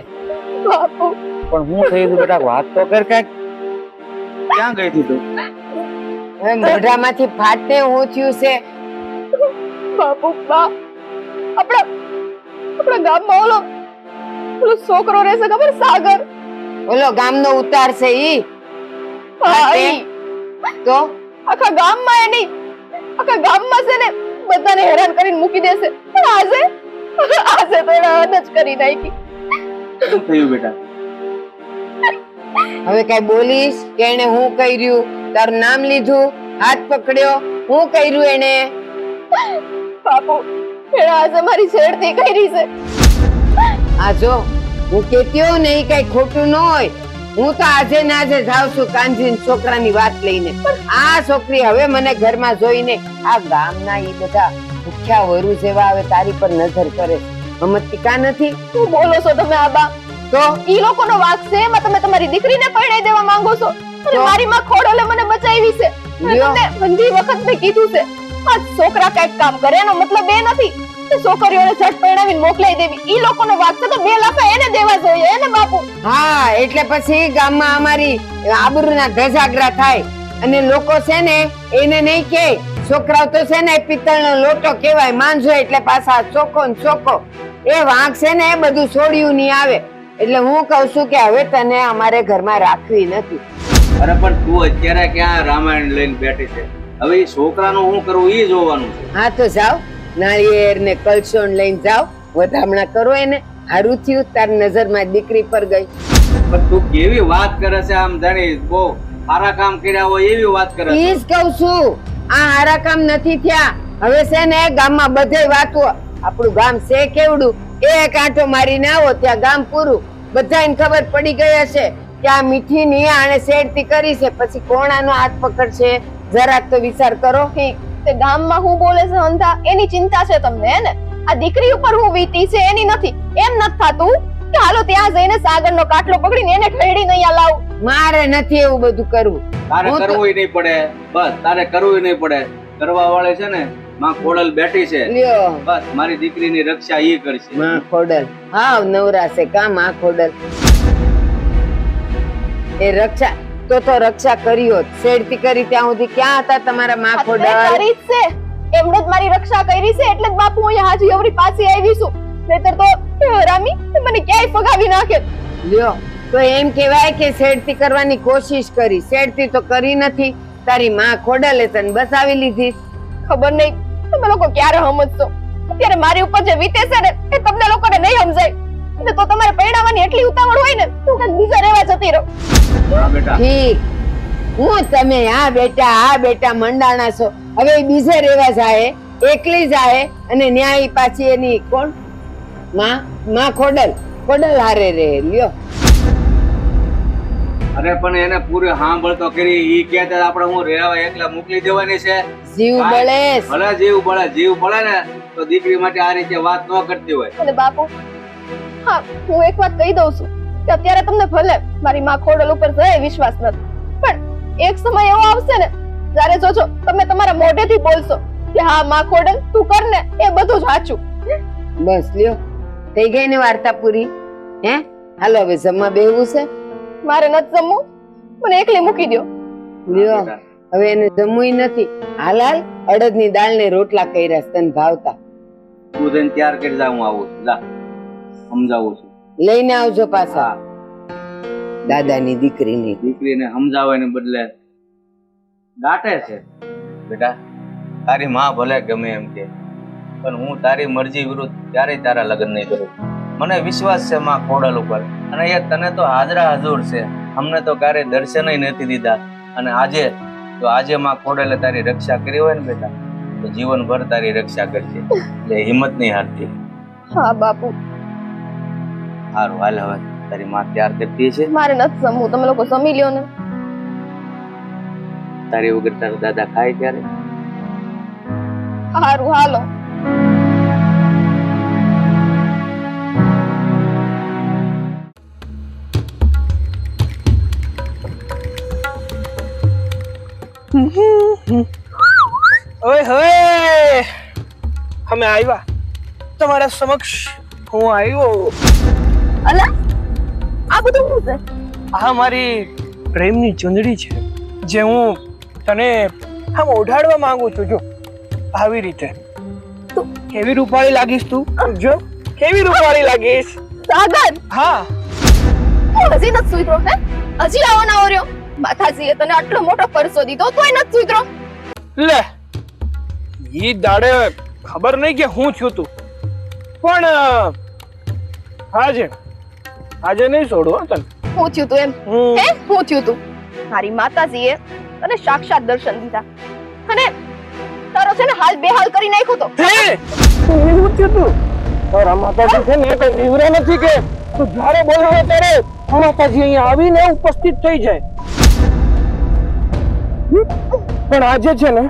પણ હું થઈ ગયું બેટા, વાત તો કર કાંઈક. ક્યાં ગઈ હતી તું? હવે મોઢામાંથી ફાટે હું થયું છે? બાપુ બા, આપણા ગામમાં ઓલો છોકરો રહેશે ખબર, સાગર? ઓલો ગામનો ઉતાર છે ઈ? હા, ઈ. તો આખા ગામમાં એ નહીં, આખા ગામમાં છે ને બધાને હેરાન કરીને મૂકી દેશે. પણ આજે તો એને હદ જ કરી નાખી. શું થયું બેટા? હવે કઈ બોલીશ કે એને હું કર્યું? તારું નામ લીધું, હાથ પકડ્યો, હું કર્યું એને? બાપુ, એને આજે મારી છેડતી કરી છે. આ જો હું કેતી હોઉં ને એ કઈ ખોટું ન હોય. હું તો આજે ને આજે જાઉં છું કાનજીન છોકરાની વાત લઈને. આ છોકરી હવે મને ઘરમાં જોઈને આ ગામના ઈ બધા આખ્યા વરુ જેવા હવે તારી પર નજર કરે સમજતી કા નથી શું બોલો છો તમે આબા? તો ઈ લોકોનો વાંક છે એમાં તમે તમારી દીકરીને પરણાઈ દેવા માંગો છો અને તો? મારી માં ખોડલે મને બચાવી છે અને લ્યો. તમને ઘણી વખત મેં કીધું છે આ છોકરા કઈક કામ કરે એનો મતલબ એ નથી કે છોકરીઓને ઝટ પરણાવીને મોકલાઈ દેવી. ઈ લોકોનો વાંક છે તો 2 લાફા એને દેવા જોઈએ એને બાપુ. હા એટલે પછી ગામમાં અમારી આબરૂના ધજાગરા થાય અને લોકો છે ને એને નહીં કે છોકરાઓ તો છે ને પિત્તળનો લોટો કહેવાય માંજો એટલે પાછા ચોખ્ખો ને ચોખ્ખો એ વાંક છે ને એ બધું છોડ્યું નહીં આવે એટલે હું કહું છું કે હવે તને અમારે ઘરમાં રાખવી નથી. અરે પણ તું અત્યારે ક્યાં રામાયણ લઈને બેઠી છે? હવે એ છોકરાનું શું કરવું એ જોવાનું છે. હા તો જાઓ નાળિયેર ને કલશોન લઈને જાઓ વધામણા કરો એને હારું થયું તારી નજરમાં દીકરી પર ગઈ. પણ તું કેવી વાત કરે છે આમ જાણી બહુ સારા કામ કર્યા હોય એવી વાત કરે છે. ઈ જ કહું છું આ હારા કામ નથી થયા હવે છે ને ગામમાં બધે વાતો આપણું ગામ છે કેવડું એક આંટો મારીને આવો ત્યાં ગામ પૂરું બધાને ખબર પડી ગઈ હશે કે આ મીઠી ની આણે શેરતી કરી છે પછી કોણાનો હાથ પકડશે જરાક તો વિચાર કરો. ઠીક તે ગામમાં હું બોલે છે અંધા એની ચિંતા છે તમને હે ને? આ દીકરી ઉપર હું વીતી છે એની નથી. એમ નથી થાતું કે હાલો ત્યાં જઈને સાગરનો કાટલો પકડીને એને ઠેડીને અહીંયા લાવું. મારે નથી એવું બધું કરવું. તારે હું તો- કરવું નહીં પડે બસ તારે કરવું નહીં પડે. કરવા વાળે છે ને માં ખોડલ બેઠી છે લ્યો બસ મારી દીકરીની રક્ષા ઈ કરશે. માં ખોડલ હાવ નવરા છે કા માં ખોડલ એ રક્ષા તો રક્ષા કરી હોત શેરતી કરી ત્યાં સુધી ક્યાં હતા તમારા માં આ તે ખોડલ કરી જ છે એમણે જ મારી રક્ષા કરી છે એટલે જ બાપુ અહીંયા હાજી અવરી પાસે આવી છું. નહીતર તો રામી મને ક્યાંય ફગાવી નાખે. લ્યો તો એમ કહેવાય કે શેરતી કરવાની કોશિશ કરી શેરતી તો કરી નથી તારી માં ખોડલે તને બસાવી લીધી. ખબર નહીં તમે લોકો ક્યારે સમજશો. અત્યારે મારી ઉપર જે વીતે છે ને એ તમને લોકોને નહીં સમજાય. અને તો તમારે પરણાવવાની એટલી ઉતાવળ હોય ને તો કઈક બીજા રહેવા જતી રહો. હા બેટા ઠીક હું તમે આ બેટા મંડાણા છો હવે ઈ બીજે રેવા જાય એકલી જાય અને ન્યાય પાછી એની કોણ માં ખોડલ હારે રે લ્યો. અરે પણ એને પૂરી સાંભળતો કરી ઈ કહેતા આપણે હું રહેવા એકલા મોકલી દેવાની છે. જીવ બળે ભલે જીવ બળે ને તો દીકરી માટે આ રીતે વાત ન કરતી હોય. અને બાપુ હા હું એક વાત કહી દઉં છું કે અત્યારે તમને ભલે મારી માં ખોડલ ઉપર જરાય વિશ્વાસ નથી પણ એક સમય એવો આવશે ને જ્યારે જોજો તમે તમારા મોઢેથી બોલશો કે હા માં ખોડલ તું કર ને એ બધું જ સાચું. બસ લ્યો થઈ ગઈ ને વાર્તા પૂરી હે હાલો હવે જમવા બેહવું છે મારે નથી જમવું મને એકલી મૂકી દો. લ્યો હવે એને જમવું નથી હાલ અડદની દાળ ને રોટલા કર્યા છે, તને ભાવતા તું જઈને તૈયાર કરી જા હું આવું છું. જા સમજાવું છું. લઈને આવજો પાછા દાદાની દીકરીની. દીકરીને સમજાવવાને બદલે દાટે છે. બેટા તારી માં ભલે ગમે એમ કે પણ હું તારી મરજી વિરુદ્ધ ક્યારેય તારા લગ્ન નહીં કરું. મને વિશ્વાસ છે માં ખોડલ ઉપર અને એ તને તો હાજરા હજુર છે. અમને તો ક્યારેય દર્શનય નથી દીધા અને આજે માં ખોડલે તારી રક્ષા કરી હોય ને બેટા તો જીવનભર તારી રક્ષા કરશે એટલે હિંમત નહીં હારતી. હા બાપુ સારું હાલ હવે તારી માં તૈયાર કરતી છે. મારે નથી જમવું તમે લોકો જમી લ્યો ને. તારી વગર તારા દાદા ખાય ત્યારે સારું હાલો. ઓય હોય અમે આવ્યા તમારા સમક્ષ હું આવ્યો. અલા આ બધું શું છે? આ મારી પ્રેમની ચુંદડી છે જે હું તને આમ ઓઢાડવા માંગુ છું. જો આવી રીતે કેવી રૂપાળી લાગીશ તું જો કેવી રૂપાળી લાગીશ. સાગર હા તું હજી નથી સુધરો હે? હજી આવો ના ઓર્યો માતાજીએ તને આટલો મોટો પરસો દીધો તોય નથી સુધરો. લે ઈ દાડે ખબર નહીં કે હું થયું તું પણ આજે નહીં છોડું હો તને. હું થયું તું એમ હું હે હું થયું તું? મારી માતાજીએ તને સાક્ષાત દર્શન દીધા અને તારો છે ને હાલ બેહાલ કરી નાખ્યો તો. હે હું થયું તું તારા માતાજી છે ને કઈ દીવરા નથી કે તું જ્યારે બોલાવે ત્યારે માતાજી અહીંયા આવીને ઉપસ્થિત થઈ જાય. પણ આજે છે ને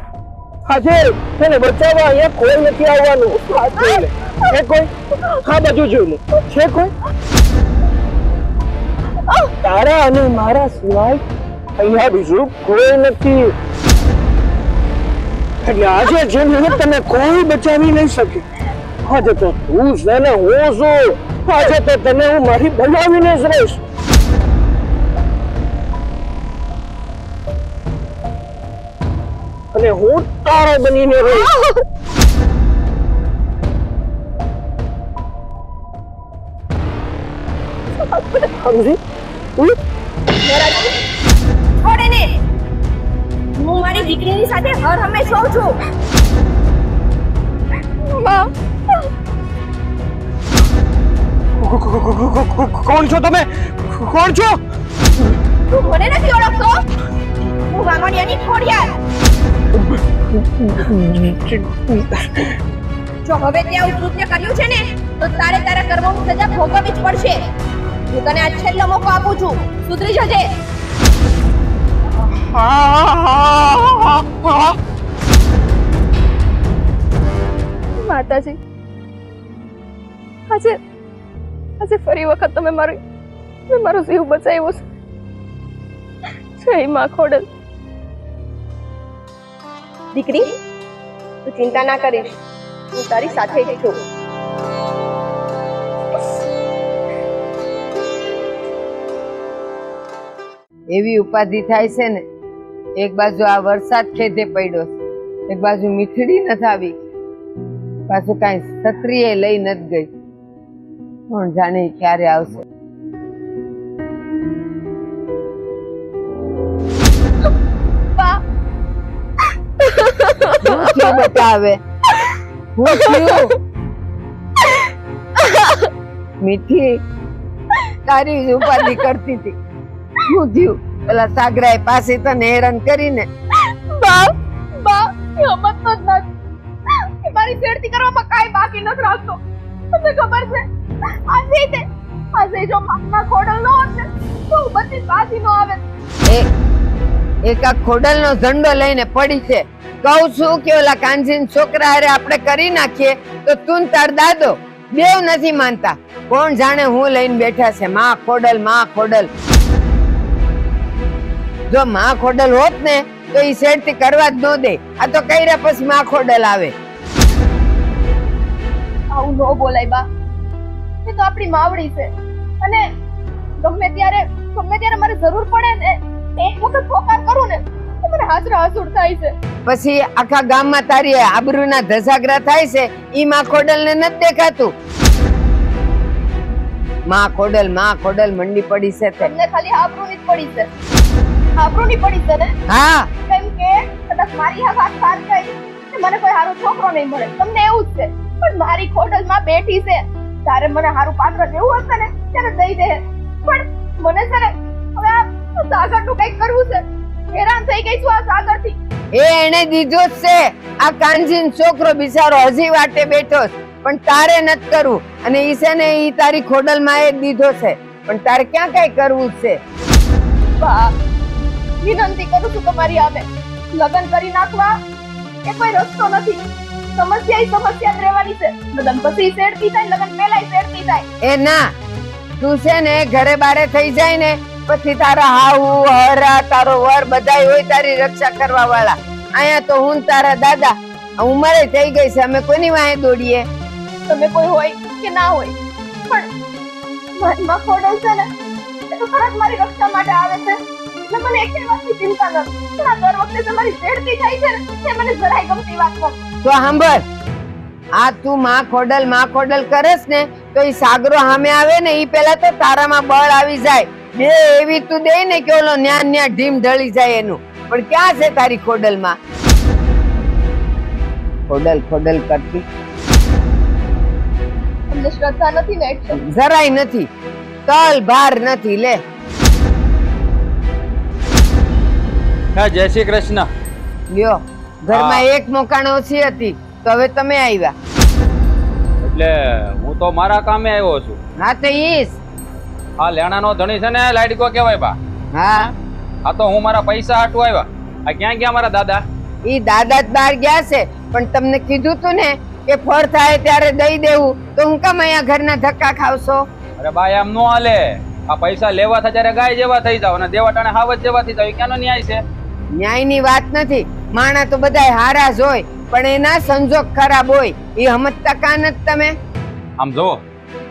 આજે તને બચાવવા અહીંયા કોઈ નથી આવવાનું. આ જોઈ લે. છે કોઈ? હા બાજુ જોઈ લે. છે કોઈ? તારા અને મારા સિવાય અહીંયા બીજું કોઈ નથી. એટલે આજે છે ને તને કોઈ બચાવી નહીં શકે. આજે તો તું છે ને હું છું. આજે તો તને હું મારી બનાવીને જ રહીશ. અને હું તારો બનીને રહીશ. સમજી? છોડ એને. હું મારી દીકરીની સાથે હર હંમેશ હોઉં છું. કોણ છો તમે? કોણ છો? તું મને નથી ઓળખતો? હું વામણિયાની ખોડિયાર. જો હવે તે આવું કૃત્ય કર્યું છે ને તો તારે તારા કર્મોની સજા ભોગવવી જ પડશે. હું તને આ છેલ્લો મોકો આપું છું. સુધરી જજે. માતાજી, આજે ફરી વખત તમે મારો જીવ બચાવ્યો છે. જય માં ખોડલ. દીકરી, તું ચિંતા ના કરીશ. હું તારી સાથે જ છું. એવી ઉપાધિ થાય છે ને, એક બાજુ આ વરસાદ ખેતે પડ્યો, એક બાજુ મીઠડી નથી આવી, પાછું કાંઈ છત્રીએ લઈ નથી ગઈ. કોણ જાણે ક્યારે આવશે. હું થયું બેટા હવે? હું થયું? મીઠી, તારી જ ઉપાધિ કરતી હતી. શું થયું? પેલા સાગરાએ પાસે તને હેરાન કરીને. હિંમત જ નથી. મારી છેડતી કરવામાં કાંઈ બાકી નથી રાખતો. તમને ખબર છે, આજે જો મામા ખોડલ નો હોત ને તો હું બધી બાજી નો આવે. એક આ ખોડલનો ઝંડો લઈને પડી છે. કહું છું કે ઓલા કાનજીન છોકરા હારે આપણે કરી નાખીએ તો તું તાર દાદો બેવ નથી માનતા. કોણ જાણે હું લઈને બેઠા છે માં ખોડલ, માં ખોડલ. જો માં ખોડલ હોત ને તો ઈ શેરતી કરવા જ ન દે. આ તો કર્યા પછી માં ખોડલ આવે. આવું ન બોલાય બા. એ તો આપણી માવડી છે અને ગમે ત્યારે મારે જરૂર પડે ને એક વખત પોકાર કરું ને તો મને હાજરા હાજર થાય છે. પછી આખા ગામમાં તારી આબરૂના ધજાગરા થાય છે. ઈ માં ખોડલ ને નથી દેખાતું. માં ખોડલ મંડી પડી છે તે. તમને ખાલી આબરૂની જ પડી છે. આબરૂની પડી છે ને? હા, કેમ કે કદાચ મારી આ વાત સાર થઈ કે મને કોઈ સારો છોકરો નહીં મળે. તમને એવું જ છે. પણ મારી ખોડલમાં બેઠી છે. ત્યારે મને સારું પાત્ર દેવું હશે ને ત્યારે દઈ દે. પણ મને છે ને હવે આ સાગરનું કંઈક કરવું છે. હેરાન થઈ ગઈ છું આ સાગરથી. એને દીધો જ છે. આ કાનજીન છોકરો બિચારો હજી વાટે બેઠો છે. પણ તારે નથી કરવું. અને ઈ છે ને ઈ તારી ખોડલમાં એ જ દીધો છે. પણ તારે ક્યાં કઈ કરવું છે? બા, વિનંતી કરું છું તમારી સામે, લગ્ન કરી નાખવા એ કોઈ રસ્તો નથી. સમસ્યા જ રહેવાની છે. લગ્ન પછી શેરતી થાય, લગ્ન પહેલા શેરતી થાય. એ ના, તું છે ને ઘરે બારે થઈ જાય ને પછી તારા હાહુ હરા તારો વર બધાય હોય તારી રક્ષા કરવા વાળા. અહીંયા તો હું તારા દાદા ઉંમરે થઈ ગઈ છે. અમે કોની વાહે દોડીએ? તમે કોઈ હોય કે ના હોય, પણ મારી માં ખોડલ છે ને એ તો ખરેખર મારી રક્ષા માટે આવે છે. એટલે મને એકેય વાતની ચિંતા નથી. પણ આ દર વખતે તમારી શેરતી થાય છે ને એ મને જરાય ગમતી વાત નથી. તો સાંભળ, આ તું માં ખોડલ કરસ ને તો ઈ સાગરો સામે આવે ને ઈ પેલા તો તારામાં બળ આવી જાય. બે એવી તું દે ને કે ઓલો ન્યા ઢીમ ઢળી જાય એનું. પણ ક્યાં છે તારી ખોડલમાં? ખોડલ કરતી તમને શ્રદ્ધા નથી ને એટલે. જરાય નથી. તલ ભાર નથી. લે હા, જય શ્રી કૃષ્ણ. લ્યો, ઘરમાં એક મોકાણ ઓછી હતી તો હવે તમે આવ્યા. એટલે હું તો મારા કામે આવ્યો છું. હા તો ઈસ. આ લેણાનો ધણી છે ને લાડકો કહેવાય બા. હા, આ તો હું મારા પૈસા હાટું આવ્યા. આ ક્યાં ગયા મારા દાદા? ઈ દાદા જ બહાર ગયા છે, પણ તમને કીધું તું ને કે ફળ થાય ત્યારે દઈ દેવું, તો હું કેમ અહીંયા ઘરના ધક્કા ખાવશો? અરે બાય આમ નો હાલે. આ પૈસા લેવા થાય ત્યારે ગાય જેવા થઈ જાવ અને દેવા ટાણે હાવજ જેવા થઈ જાવ. એ ક્યાંનો ન્યાય છે? ન્યાયની વાત નથી, માણા તો બધાય હારા જ હોય, પણ એના સંજોગ ખરાબ હોય. એ સમજતા કાં નથી તમે? આમ જો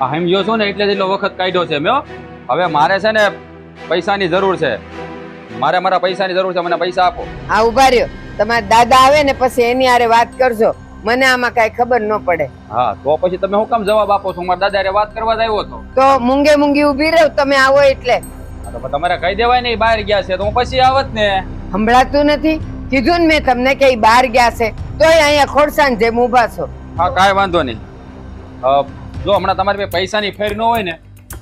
આ સમજો છો ને એટલે જેટલો વખત કાઢ્યો છે મેં. હવે મારે છે ને પૈસાની જરૂર છે. મારે મારા પૈસાની જરૂર છે. મને પૈસા આપો. આ ઉભા રહ્યો, તમારા દાદા આવે ને પછી એની હારે વાત કરજો. મને આમાં કઈ ખબર ન પડે. હા તો પછી તમે હું કામ જવાબ આપો છો? મારા દાદા હારે વાત કરવા જ આવ્યો હતો. તો મૂંગે મૂંગી ઉભી રહો તમે આવો એટલે. હા, તો તમારે કહી દેવાય ને ઈ બહાર ગયા છે તો હું પછી આવત ને. સંભળાતું નથી? કીધું ને મેં તમને કે ઈ બહાર ગયા છે, તોય અહીંયા ખોડસાન જેમ ઊભા છો. હા કાંઈ વાંધો નહીં. જો હમણાં તમારી પાસે પૈસાની ફેર ન હોય ને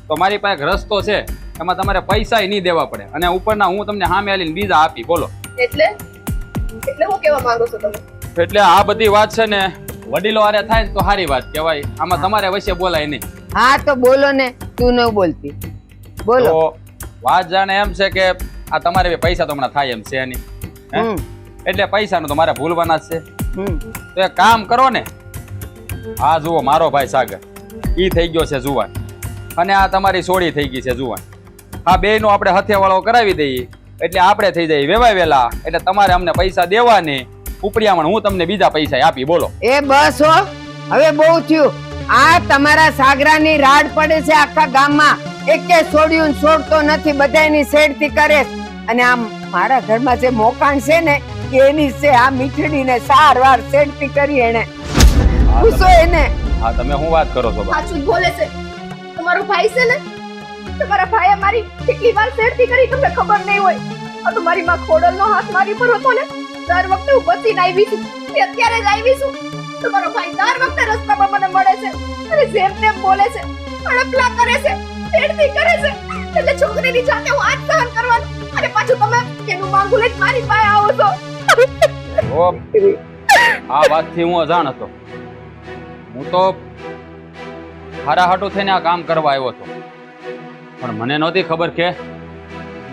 તો મારી પાસે એક રસ્તો છે. એમાં તમારે પૈસા નહીં દેવા પડે અને ઉપરના હું તમને સામે આલીને બીજા આપી. બોલો. એટલે હું કેવા માંગુ છું તમે? એટલે આ બધી વાત છે ને વડીલો હારે થાય ને તો સારી વાત કહેવાય. આમાં તમારે વચ્ચે બોલાય નહીં. હા તો બોલો ને, તું ન બોલતી. બોલો. તો વાત જાણે એમ છે કે આ તમારે પૈસા તો હમણાં થાય એમ છે નહીં. હમ, એટલે પૈસાનું તો મારે ભૂલવાના જ છે. હમ. તો એક કામ કરો ને. આ જુઓ મારો ભાઈ સાગર, ઈ થઈ ગયો છે જુવાન અને આ તમારી સોડી થઈ ગઈ છે જુવાન. આ બેયનો આપણે હથેવાળો કરાવી દઈએ એટલે આપણે થઈ જાય વેવાય વેલા. એટલે તમારે અમને પૈસા દેવાની, ઉપરિયામણ હું તમને બીજા પૈસા આપી. બોલો. એ બસ હો, હવે બહુ થયું. આ તમારા સાગરાની રાડ પડે છે આખા ગામમાં. એકે છોડ્યું છોડતો નથી, બધાની શેડતી કરે. અને આમ મારા ઘરમાં જે મોકાણ છે ને એની છે આ મીઠડીને સારવાર શેડતી કરી એને. પૂછો એને. હા તમે શું વાત કરો છો? સાચું જ બોલે છે. તમારો ભાઈ છે ને, તમારા ભાઈએ મારી કેટલી વાર શેરતી કરી તમને ખબર નહીં હોય. આ તો મારી માં ખોડલનો હાથ મારી પર હતો ને, દર વખતે હું બચીને આવી છું. અત્યારે જ આવી છું. તમારો ભાઈ દર વખતે રસ્તામાં મને મળે છે અને જેમ તેમ બોલે છે, અડપલા કરે છે, શેરતી કરે છે. એટલે છોકરીની જાતે હું આજ સહન કરવાનું અને પાછું તમે એનું માંગુ લઈને મારી પાસે આવો છો. ઓ, આ વાતથી હું અજાણ હતો. હું તો હારા હાટું થઈને આ કામ કરવા આવ્યો હતો, પણ મને નહોતી ખબર કે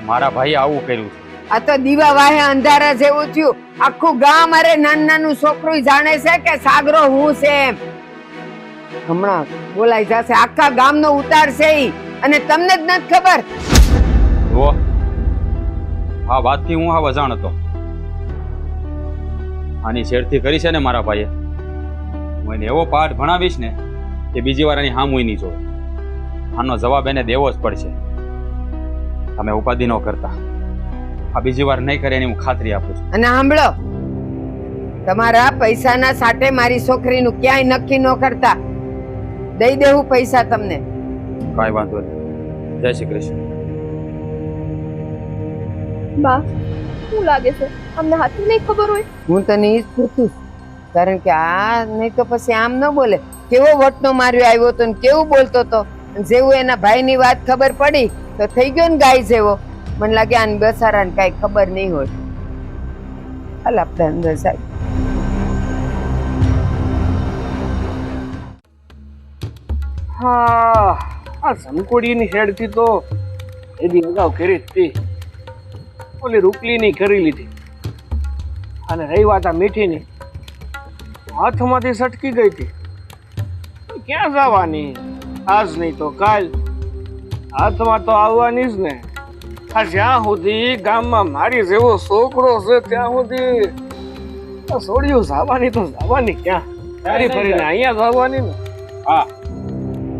મારા ભાઈએ આવું કર્યું છે. આ તો દીવા વાહે અંધારા જેવું થયું. આખું ગામ અરે નાનું નાનું છોકરું જાણે છે કે સાગરો હું છે એમ. હમણાં બોલાઈ જશે, આખા ગામનો ઉતાર છે ઈ, અને તમને જ નથી ખબર. જુઓ, આ વાતથી હું આ અજાણ હતો. આની છેડતી કરી છે ને મારા ભાઈએ, હું એને એવો પાઠ ભણાવીશ ને કે બીજી વાર એની હામુય નહીં જોવે. આનો જવાબ એને દેવો જ પડશે. તમે ઉપાધિ ન કરતા. આ બીજી વાર નહીં કરે એની હું ખાતરી આપું છું. અને સાંભળો, તમારા પૈસાના સાથે મારી છોકરીનું ક્યાંય નક્કી ન કરતા. દઈ દેવું પૈસા તમને. કાંઈ વાંધો નહીં. જય શ્રી કૃષ્ણ. બા, શું લાગે છે અમને હાથી નહીં ખબર હોય? હું તને ઈ જ પૂછું છું. કારણ કે આ નહીં તો પછી આમ ન બોલે. કેવો વટનો માર્યો આવ્યો તો ને કેવું બોલતો તો. જેવું એના ભાઈની વાત ખબર પડી તો થઈ ગયો ને ગાય જેવો. મને લાગે આને બેસારાને કઈ ખબર નહીં હોય. હાલ આપણે અંદર સાહેબ. હા, આ સંકોડીની શેડથી તો એની અગાઉ કરી જ હતી. ઓલી રૂપલીની કરી લીધી. અને રહી વાત આ મીઠીની, હાથમાંથી સટકી ગઈ હતી. ક્યાં જવાની? આજ નહીં તો કાલ હાથમાં તો આવવાની જ ને. આ જ્યાં સુધી ગામમાં મારી જેવો છોકરો છે ત્યાં સુધી આ છોડ્યું જવાની તો જવાની ક્યાં? ફરી ફરીને અહીંયા જવાની ને. હા,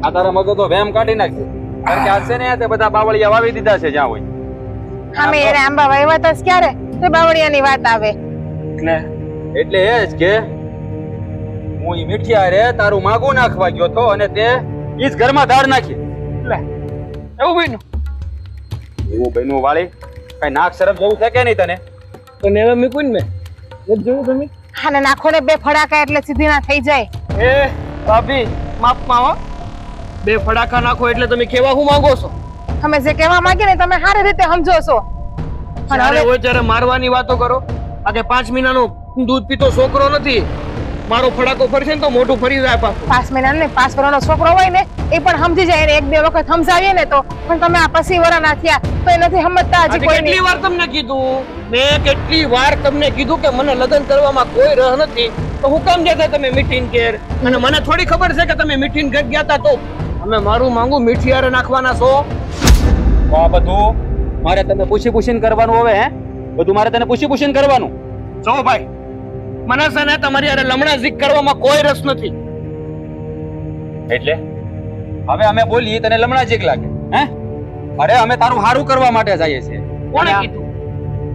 આ તારા મગજ તો વેમ કાઢી નાખશે. કારણ કે આ છે ને તે બધા બાવળિયા વાવી દીધા છે જ્યાં હોય. અમે એને આંબા વાવ્યા હતા ક્યારે તે બાવળિયાની વાત આવે. એટલે એ જ કે હું ઈ મીઠિયા રે તારું માગું નાખવા ગયો તો અને તે ઈ જ ઘરમાં દાળ નાખી. લે, એવું બન્યું? એવું બન્યું વાળી? કઈ નાક શરમ જેવું છે કે નહીં તને? તો નેવા મીકું ને મેં જોયું તમે. અને નાખો ને 2 ફડાકા એટલે સીધી ના થઈ જાય. એ ભાભી, માપમાં હો. 2 ફડાકા નાખો એટલે તમે કેવા હું માંગો છો? અમે જે કહેવા માંગીએ ને તમે સારી રીતે સમજો છો. જ્યારે હોય ત્યારે મારવાની વાતો કરો. આ કે 5 મહિનાનો દૂધ પીતો છોકરો નથી. મારો ફડાકો ફરશે ને તો મોઢું ફરી જાય પાછું. 5 મહિનાનો ને 5 વર્ષનો છોકરો હોય ને એ પણ સમજી જાય એને 1-2 વખત સમજાવીએ ને તો. પણ તમે આ 25 વર્ષના થયા તો એ નથી સમજતા હજી કોઈ કેટલી વાર તમને કીધું મેં કેટલી વાર તમને કીધું કે મને લગ્ન કરવામાં કોઈ રસ નથી તો હું કામ જતા તમે મીઠીન ઘેર અને મને થોડી ખબર છે કે તમે મીઠીન ઘેર ગયા તા તો અમે મારું માંગુ મીઠિયારે નાખવાના છો. તો આ બધું મારે તને પૂછીને કરવાનું હવે હે બધું મારે તને પૂછીને કરવાનું. જો ભાઈ મને છે ને તમારી હારે લમણા ઝીક કરવામાં કોઈ રસ નથી. એટલે હવે અમે બોલીએ તને લમણા જીક લાગે હે? અરે અમે તારું સારું કરવા માટે જઈએ છીએ. કોણે કીધું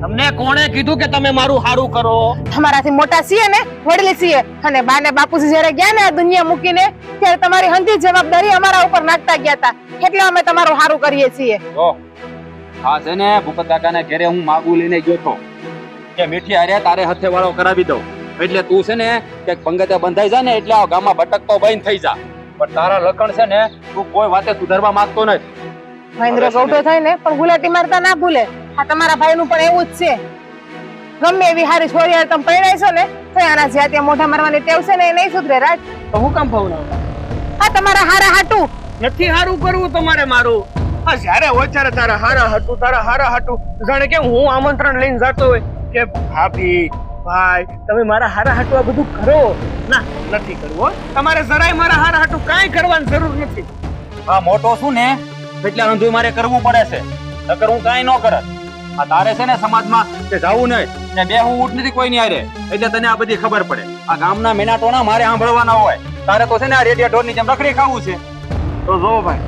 તમને કોણે કીધું કે તમે મારું સારું કરો? તમારાથી મોટા છીએ ને વડીલ છીએ અને બા ને બાપુજી જયારે ગયા ને આ દુનિયા મૂકીને ત્યારે તમારી હંધી જવાબદારી અમારા ઉપર નાખતા ગયા હતા એટલે અમે તમારું સારું કરીએ છીએ. જો આ છે ને ભૂપત કાકાના ઘરે હું માગું લઈને ગયો તો કે મીઠી હારે તારે હથે વાળો કરાવી દઉં એટલે તું છે ને કે પંગતે બંધાઈ જા ને એટલે આ ગામમાં ભટકતો બંધ થઈ જા. પણ તારા લખણ છે ને તું કોઈ વાતે સુધારવા માંગતો નથી. મહેન્દ્ર ગૌઠો થાય ને પણ ગુલાટી મારતા ના ભૂલે. આ તમારા ભાઈનું પણ એવું જ છે. ગમે એવી હારી છોરી હારે તમે પરણાઈશો ને તો આના જ્યાં ત્યાં મોઢા મારવાની ટેવ છે ને એ નહીં સુધરે રાજ. તો હું કામ ભાવના આ તમારા હારા હાટું નથી હારું કરવું તમારે મારું. આ જ્યારે હોય ત્યારે તારા હારા હાટું જાણે કે હું આમંત્રણ લઈને જતો હોય કે ભાભી ભાઈ તમે મારા હારા હાટું આ બધું કરો. ના નથી કરવું હો. તમારે જરાય મારા હારા હાટું કાંઈ કરવાની જરૂર નથી. આ મોટો શું ને એટલે અંધું મારે કરવું પડે છે નકર હું કાંઈ ન કરત. આ તારે છે ને સમાજમાં કે જાવું નહીં ને બેહવું ઉઠ નથી કોઈ નહીં હારે એટલે તને આ બધી ખબર પડે. આ ગામના મેનાટોના મારે સાંભળવાના હોય. તારે તો છે ને આ રેડિયા ઢોરની જેમ રખડી ખાવું છે. તો જો ભાઈ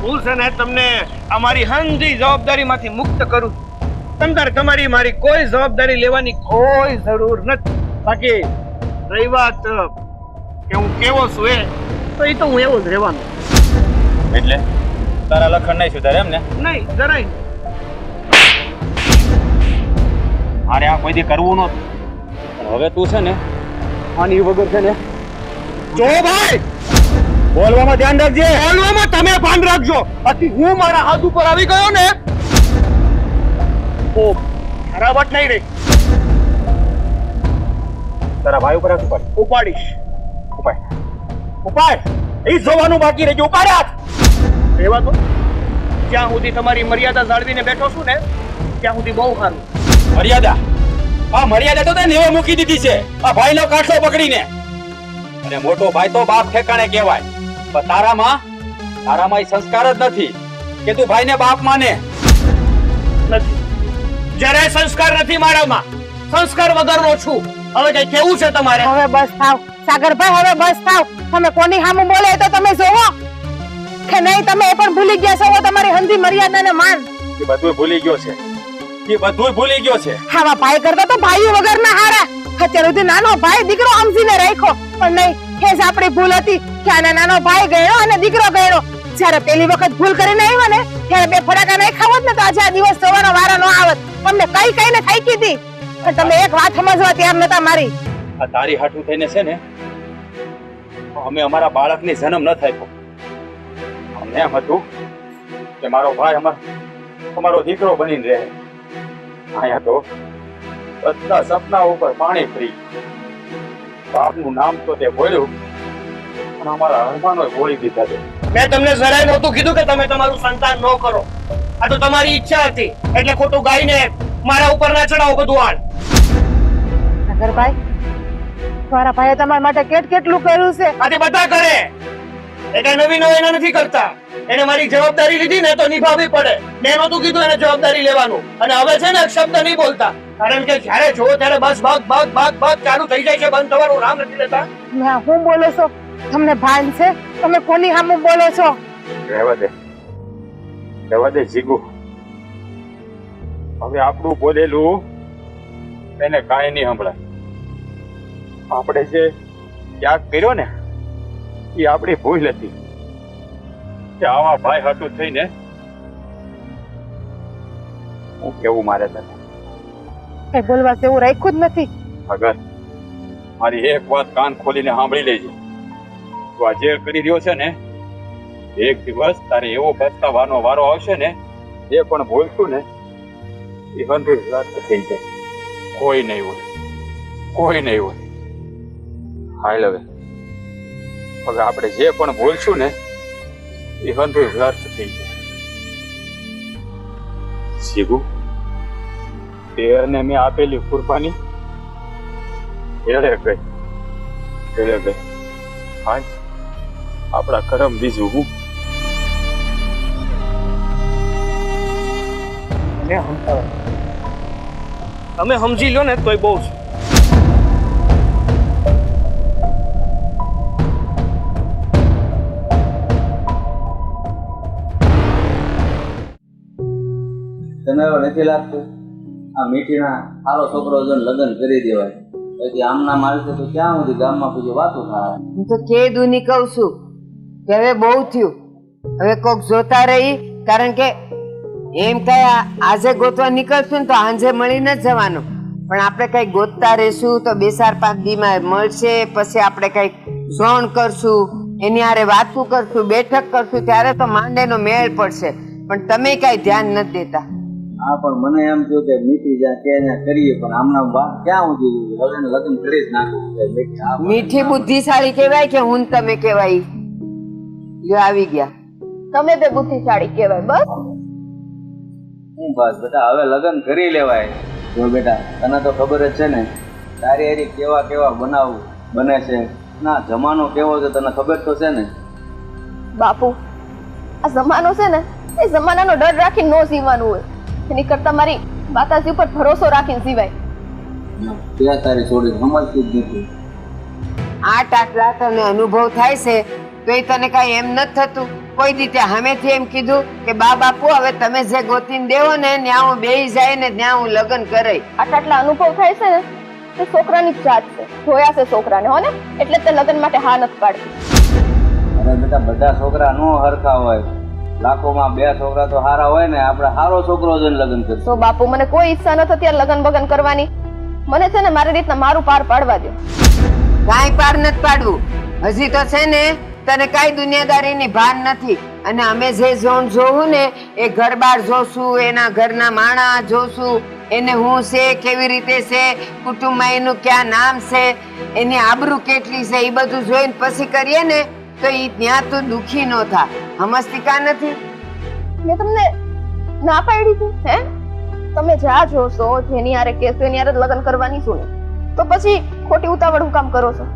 હું છે ને તમને અમારી હંધી જવાબદારીમાંથી મુક્ત કરું છું. તમતાર તમારી મારી કોઈ જવાબદારી લેવાની કોઈ જરૂર નથી. બાકી રહી વાત કે હું કેવો છું તો એ તો હું એવો જ રહેવાનો. એટલે તારા લખણ નહીં સુધારે એમ ને? નહીં જરાય મારે આ કોઈ દી કરવું નતું પણ હવે તું છે ને આની વગર છે ને જો ભાઈ બોલવામાં ધ્યાન રાખજે. બોલવામાં તમે ભાન રાખજો. બાકી હું મારા હાથ ઉપર આવી ગયો ને તો ખરાબટ નહીં રહી. તારા ભાઈ ઉપર હાથ ઉપાડ. ઉપાડીશ. ઉપાડ એ જોવાનું બાકી રહી ગયું. ઉપાડ હાથ. એવા તો જ્યાં સુધી તમારી મર્યાદા જાળવીને બેઠો છું ને ત્યાં સુધી બહુ સારું. મર્યાદા આ મર્યાદા તો તે નેવે મૂકી દીધી છે આ ભાઈનો કાઠો પકડીને. અને મોટો ભાઈ તો બાપ ઠેકાણે કહેવાય પણ તારામાં એ સંસ્કાર જ નથી કે તું ભાઈને બાપ માને. નથી જરાય સંસ્કાર નથી મારામાં. સંસ્કાર વગરનો છું. હવે કઈ કેવું છે તમારે? હવે બસ થાવ સાગરભાઈ હવે બસ થાવ. તમે કોની સામું બોલે એ તો તમે જોવો કે નહીં. તમે એ પણ ભૂલી ગયા છો તમારી હંધી મર્યાદાને માન. એ બધું ભૂલી ગયો છે. એ બધું ભૂલી ગયો છે. આવા ભાઈ કરતા તો ભાઈઓ વગરના હારા. અત્યાર સુધી નાનો ભાઈ દીકરો સમજીને રાખ્યો પણ નહીં એ જ આપણી ભૂલ હતી કે આને નાનો ભાઈ ગયો અને દીકરો ગયો. જયારે પેલી વખત ભૂલ કરીને આવ્યા ને ત્યારે બે ફટાકા નહીં ખાવત ને તો આજે આ દિવસ જોવાનો વારો ન આવત. તમને કઈને થાકી હતી પણ તમે એક વાત સમજવા તૈયાર નતા મારી. આ તારી હાટું થઈને છે ને અમે અમારા બાળકને જન્મ ન થાય અમને એમ હતું કે મારો ભાઈ અમારો દીકરો બનીને રહે. અહીંયા તો બધા સપના ઉપર પાણી ફરી. બાપનું નામ તો તે બોલ્યું પણ અમારા અરમાનો બોલી દીધા છે. મેં તમને જરાય નહોતું કીધું કે તમે તમારું સંતાન ન કરો. આ તો તમારી ઈચ્છા હતી એટલે ખોટું ગાઈને મારા ઉપર ના ચડાવો બધું હાલ. સાગરભાઈ તમારા ભાઈએ તમારા માટે કેટલું કર્યું છે. આજે બધા કરે એટલે નવીનો એના નથી કરતા. એને મારી જવાબદારી લીધી ને તો નિભાવવી પડે. મેં નહોતું કીધું એને જવાબદારી લેવાનું. અને હવે છે ને શબ્દ નહીં બોલતા કારણ કે જ્યારે જોવો ત્યારે બસ ભાગ ચાલુ થઈ જાય છે. બંધ થવાનું નામ નથી લેતા. હું બોલો છો? તમને ભાન છે? તમે કોની સામું બોલો છો? રહેવા દે જીગુ. હવે આપણું બોલેલું એને કાંઈ નહીં સંભળાય. આપણે જે ત્યાગ કર્યો ને એ આપણી ભૂલ હતી કે આવા ભાઈ હાટું થઈને હું કેવું મારે તને કઈ બોલવા જેવું રાખ્યું જ નથી. અગર મારી એક વાત કાન ખોલીને સાંભળી લેજે. તું આ જે કરી રહ્યો છે ને એક દિવસ તારે એવો પસ્તાવાનો વારો આવશે ને એ પણ બોલશું ને એ 100% થઈ જાય. કોઈ નહીં હોય. હાલ હવે હવે આપણે જે પણ બોલશું ને એ બધું વ્યર્થ થઈ જાય. શીખું તે અને મેં આપેલી કુરબાની એળે ગઈ હા આપણા કરમ બીજું હું તમે સમજી લો ને તોય બહુ છે. તને હવે નથી લાગતું આ મીઠીના સારો છોકરો જો લગ્ન કરી દેવાય પછી આમના માલશે તો ક્યાં સુધી ગામમાં પછી વાતો થાય. હું તો કે દુની કહું છું કે હવે બહુ થયું, હવે કોક જોતા રહી. કારણ કે એમ કઈ આજે ગોતવા નીકળશું ને તો સાંજે મળીને જ જવાનું, પણ આપણે કઈ ગોતતા રહેશું તો 2-4-5 દીમાં મળશે. પછી આપણે કઈ ઝોણ કરશું, એની હારે વાતું કરશું, બેઠક કરશું, ત્યારે તો માંડેનો મેળ પડશે. પણ તમે કઈ ધ્યાન નથી દેતા. હા પણ મને એમ થયું કે મીઠી જ્યાં કે ત્યાં કરીએ, પણ આમના વાત ક્યાં સુધી હવે લગ્ન કરી જ નાખવું. મીઠી બુદ્ધિશાળી કહેવાય કે હું ને તમે કહેવાય? જો આવી ગયા તમે બે બુદ્ધિશાળી કહેવાય. બસ હું બસ બેટા હવે લગ્ન કરી લેવાય. જો બેટા તને તો ખબર જ છે ને તારી હારી કેવા કેવા બનાવ બને છે, ના જમાનો કેવો છે તને ખબર તો છે ને. બાપુ આ જમાનો છે ને એ જમાનાનો ડર રાખીને નો જીવવાનું હોય, એની કરતા મારી માતાજી ઉપર ભરોસો રાખીને જીવાય. ત્યાં તારી છોડી સમજતી જ નથી. આટલા તને અનુભવ થાય છે તો એ તને કઈ એમ નથી થતું? કોઈ રીતે સામેથી એમ કીધું કે બા બાપુ હવે તમે જે ગોતીને દેવો ને ત્યાં હું બેહી જાય ને ત્યાં હું લગ્ન કરાય? આટલા અનુભવ થાય છે ને તે છોકરાની જ જાત છે, જોયા છે છોકરાને હો ને, એટલે તે લગ્ન માટે હા નથી પાડતી. અરે બેટા બધા છોકરા નો હરખા હોય, લાખોમાં 2 છોકરા તો સારા હોય ને. આપણે સારો છોકરો જોઈને લગ્ન કરીશું. તો બાપુ મને કોઈ ઈચ્છા નથી ત્યારે લગ્ન બગન કરવાની. મને છે ને મારી રીતના મારું પાર પાડવા દો. કાંઈ પાર નથી પાડવું. હજી તો છે ને તને કાંઈ દુનિયાદારીની ભાન નથી. અને અમે જે ઝોન જોવું ને એ ઘર બાર જોશું, એના ઘરના માણા જોશું, એને હું છે, કેવી રીતે છે, કુટુંબમાં એનું ક્યાં નામ છે, એની આબરૂ કેટલી છે, એ બધું જોઈને પછી કરીએ ને તો ઈ ત્યાં તું દુખી નો થા. સમજતી કા નથી? મેં તમને ના પાડી હતી હે? તમે જ્યાં જોશો જેની હારે કહેશો એની હારે જ લગ્ન કરવાની છું ને, તો પછી ખોટી ઉતાવળ હું કામ કરો છો?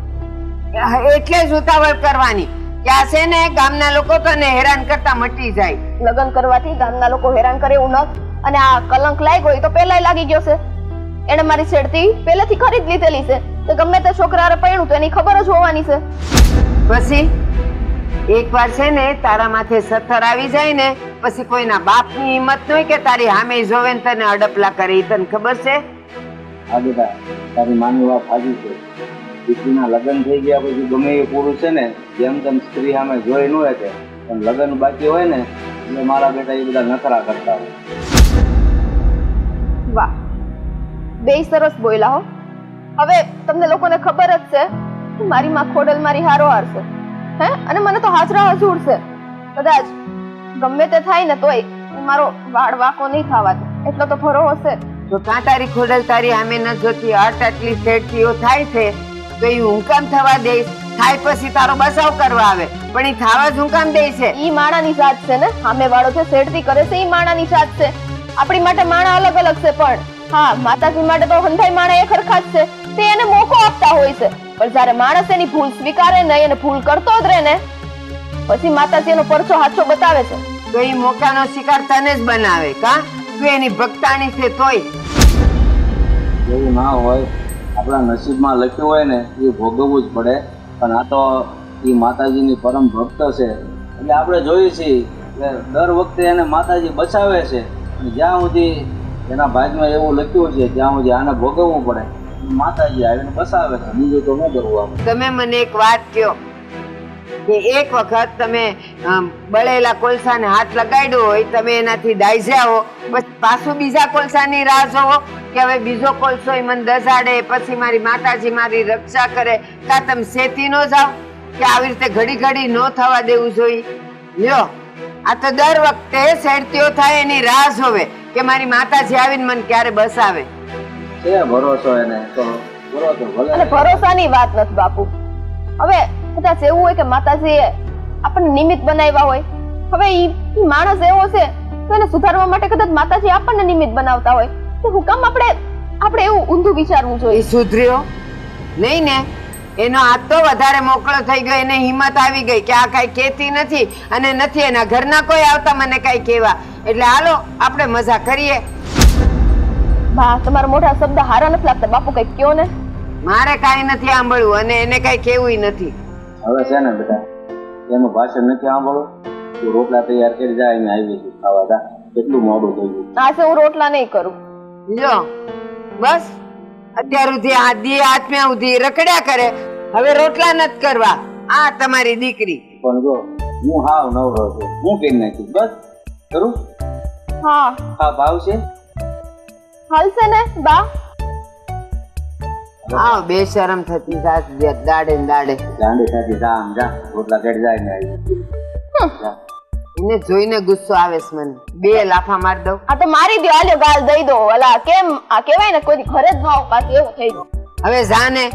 એટલે જ ઉતાવળ કરવાની કે આ છે ને ગામના લોકો તને હેરાન કરતા મટી જાય. લગ્ન કરવાથી ગામના લોકો હેરાન કરે એવું નથી. અને આ કલંક લાગ્યો એ તો પહેલાય લાગી ગયો છે. એને મારી છેડતી પહેલેથી ખરી જ લીધેલી છે તો ગમે તે છોકરા હારે પરણ્યું તો એની ખબર જ હોવાની છે. પછી એકવાર છે ને તારા માથે સત્તર આવી જાય ને પછી કોઈના બાપની હિંમત નહીં કે તારી સામે જોવે ને તને અડપલા કરે. ઈ તને ખબર છે? હા બેટા તારી માની વાત સાચી છે. દીકરીના લગ્ન થઈ ગયા પછી ગમે એ પુરુષ છે ને જેમ તેમ સ્ત્રી સામે જોઈ ન હોય કે, પણ લગ્ન બાકી હોય ને એટલે મારા બેટા એ બધા નખરા કરતા હોય. વાહ, બેય સરસ બોલ્યા હો. હવે તમને લોકોને ખબર જ છે કે મારી માં ખોડલ મારી હારો હારશે હે, અને મને તો હાજરા હજુર છે. કદાચ ગમે તે થાય ને તોય મારો વાળ વાંકો નહીં થવા દે એટલો તો ભરોસો છે. તો કાં તારી ખોડલ તારી સામે ન જોતી આટલી શેઠીઓ થાય છે તો એ હું કામ થવા દઈશ? થાય પછી તારો બચાવ કરવા આવે પણ એ થવા જ હું કામ દે છે? ઈ માણાની જાત છે ને, સામે વાળો જે શેઠતી કરે છે ઈ માણાની જાત છે. આપણી માટે માણા અલગ અલગ છે, પણ હા માતાજી માટે તો હંધાઈ માણા એક હરખા જ છે. તે એને મોકો આપતા હોય છે, પણ જ્યારે માણસ એની ભૂલ સ્વીકારે નહીં અને ભૂલ કરતો જ રહે ને પછી માતાજી એનો પરચો હાચો બતાવે છે. તો એ મોકાનો શિકાર તને જ બનાવે કા? તું એની ભક્તાણી છે તોય એવું ના હોય, આપણા નસીબમાં લખ્યું હોય ને એ ભોગવવું જ પડે. પણ આ તો એ માતાજીની પરમ ભક્ત છે એટલે આપણે જોઈએ છીએ કે દર વખતે એને માતાજી બચાવે છે. જ્યાં સુધી એના ભાગમાં એવું લખ્યું છે ત્યાં સુધી આને ભોગવવું પડે, માતાજી આવીને બચાવે છે. બીજું તો ન કરવું આપણે. તમે મને એક વાત કહો કે એક વખત તમે બળેલા કોલસાને હાથ લગાડ્યો હોય, તમે એનાથી દાઝ્યા હો, પછી પાછું બીજા કોલસાની રાહ જોવો કે હવે બીજો કોલસો મને દજાડે પછી મારી માતાજી મારી રક્ષા કરે, કા તમે સેતી નો જાવ કે આવી રીતે ઘડી ઘડી નો થવા દેવું જોઈએ? લ્યો આ તો દર વખતે શેરતીઓ થાય એની રાહ જોવે કે મારી માતાજી આવીને મને ક્યારે બસાવે. છે ભરોસો એને તો ભરોસો ભલે. અને ભરોસાની વાત નથી બાપુ, હવે કદાચ એવું હોય કે માતાજીએ આપણને નિમિત્ત બનાવ્યા હોય, હવે ઈ માણસ એવો છે તો એને સુધારવા માટે કદાચ માતાજી આપણને નિમિત્ત બનાવતા હોય તો હું કામ આપણે એવું ઊંધું વિચારવું જોઈએ? એ સુધર્યો નહીં ને? એનો હાથ તો વધારે મોકળો થઈ ગયો, એને હિંમત આવી ગઈ કે આ કઈ કેતી નથી અને નથી એના ઘરના કોઈ આવતા મને કઈ કહેવા, એટલે હાલો આપણે મજા કરીએ. બા તમારા મોઢા શબ્દ હારા નથી લાગતા, બાપુ કઈ કયો ને. મારે કાંઈ નથી સાંભળવું અને એને કઈ કેવું નથી. હવે છે ને બેટા, એનું ભાષણ નથી સાંભળો. તું રોટલા તૈયાર કરી જાય, અમે આવી છું ખાવા જા. કેટલું મોડું થઈ ગયું. આજે હું રોટલા નહીં કરું. જો બસ અત્યાર સુધી આ દી આત્મ્યા સુધી રખડ્યા કરે, હવે રોટલા નથી કરવા. આ તમારી દીકરી. પણ જો હું હાવ નવરો છું, હું કરી નાખીશ. બસ કરું. હા હા ભાવ છે. હાલશે ને બા? હા બેશરમ થતી સાસ દાડે ને દાડે. ગાંડી સાથે જા આમ જા, રોટલા કરી જાય ને આવી. જા. એને જોઈને ગુસ્સો આવે છે મને. બે લાફા માર દઉં. આ તો મારી દો, આલ્યો ગાલ દઈ દો. અલા કેમ આ કહેવાય ને કોઈ ઘરે જ ભાવ પાછું એવું થઈ ગયું. હવે જાને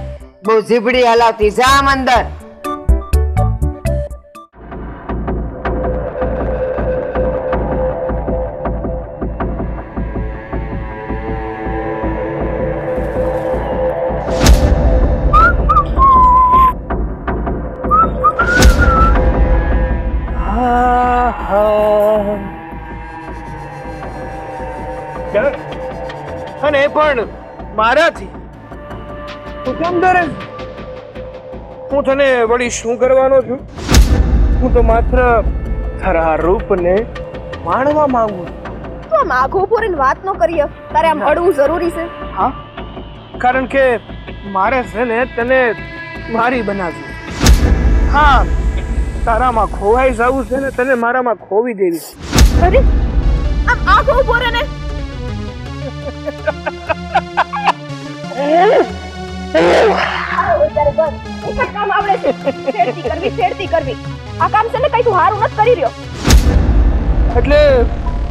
બહુ જીભડી હલાવતી, જા આમ અંદર. અને એ પણ મારાથી તું કેમ ડરે? હું તને વળી શું કરવાનો છું? હું તો માત્ર તારા રૂપને માણવા માંગુ છું. તો આમ આઘું પૂરીને વાત ન કરીએ, તારે આમ અડવું જરૂરી છે. હા, કારણ કે મારે છે ને તને મારી બનાવવી. હા, તારામાં ખોવાઈ જવું છે ને તને મારામાં ખોવી દેવી. અરે આમ આઘું પૂરે ને આ કામ છે ને કઈ તું હારું નથી કરી રહ્યો. એટલે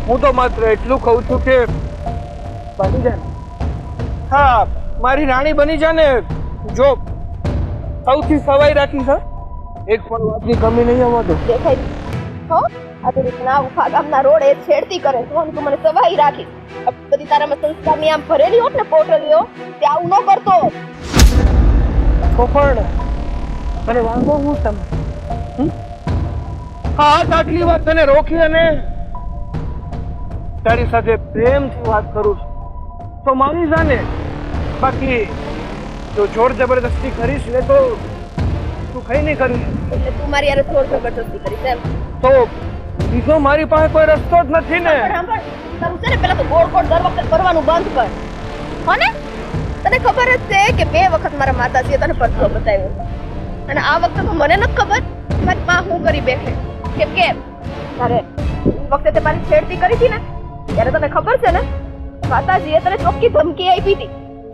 હું તો માત્ર એટલું કહું છું કે બની જા. હા, મારી રાણી બની જા ને. જો સૌથી સવાઈ રાખી છે, એક પણ વાતની કમી નહીં આવવા દો. દેખાય હો આ તો રીતના ઉફા ગામના રોડે છેડતી કરે તો તું મને સવાઈ રાખી. બધી તારામાં સંસ્કારની આમ ભરેલી હોત ને પોટલીઓ, તે આવું ન કરતો. તો પણ મને વાંધો હું તમે હા આટલી વાત તને રોકી અને તારી સાથે પ્રેમથી વાત કરું છું તો માની જાને. બાકી જો જોર જબરદસ્તી કરીશ ને તો તું કઈ નહીં કરીશ. એટલે તું મારી યાર થોડ જબરદસ્તી કરીશ એમ? તો બીજો મારી પાસે કોઈ રસ્તો જ નથી ને. તારું છે ને પેલા તો ગોળ ગોળ દર વખતે કરવાનું બંધ કર. હો ને? તને ખબર જ છે કે 2 વખત મારા માતાજીએ તને પરસો બતાવ્યો અને આ વખતે તો મને નથી ખબર મારી માં હું કરી બેઠે. કેમ કે તારે વખતે તે મારી છેડતી કરી હતી ને ત્યારે તને ખબર છે ને માતાજીએ તને ચોખ્ખી ધમકી આપી હતી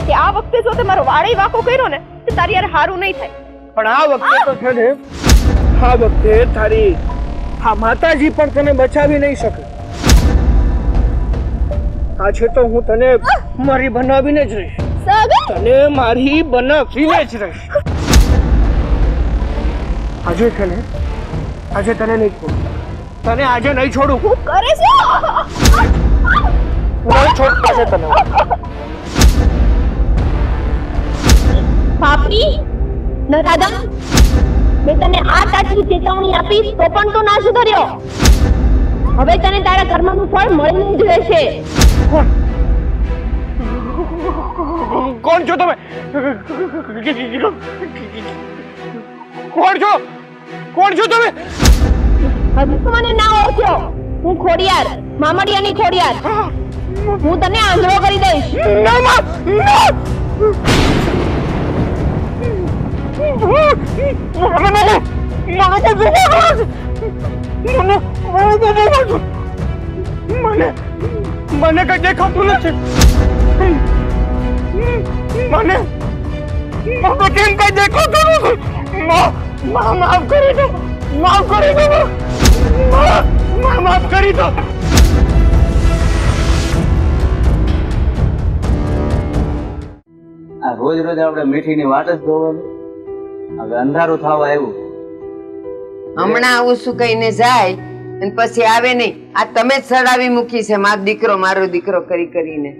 કે આ વખતે જો તે મારો વાળી વાકો કર્યો ને તો તારી યાર હારું નહીં થાય. પણ આ વખતે તો છે ને, આ વખતે તારી હા માતાજી પણ તને બચાવી નહીં શકે. આ છે તો હું તને મારી બનાવીને જ રહીશ. તને મારી બનાવીને જ રહીશ. આજે છે ને, આજે તને નહીં છોડું. તને આજે નહીં છોડું. હું કરે છે નહીં છોડતો છે તને. પાપી ન દાદા મેં તને આ તાટલી ચેતવણી આપી તો પણ તું ના સુધર્યો. હવે તને તારા કર્મનું ફળ મળવું જ રહેશે. કોણ છો તમે? કોણ છો? કોણ છો તમે? હજુ તું મને ના ઓળખ્યો. હું ખોડિયાર, મામડિયાની ખોડિયાર. હું તને આંધળો કરી દઈશ. ના ના મને કઈ દેખાતું નથી. મને કેમ કઈ દેખાતું નથી? માફ કરી દો, માફ કરી દો, માફ કરી દો. આ રોજ રોજ આપણે મીઠીની વાટ જ જોવાની. હવે અંધારું થવા આવ્યું. હમણાં આવું શું કહીને જાય અને પછી આવે નહીં. આ તમે જ સડાવી મૂકી છે મારો દીકરો કરી કરીને.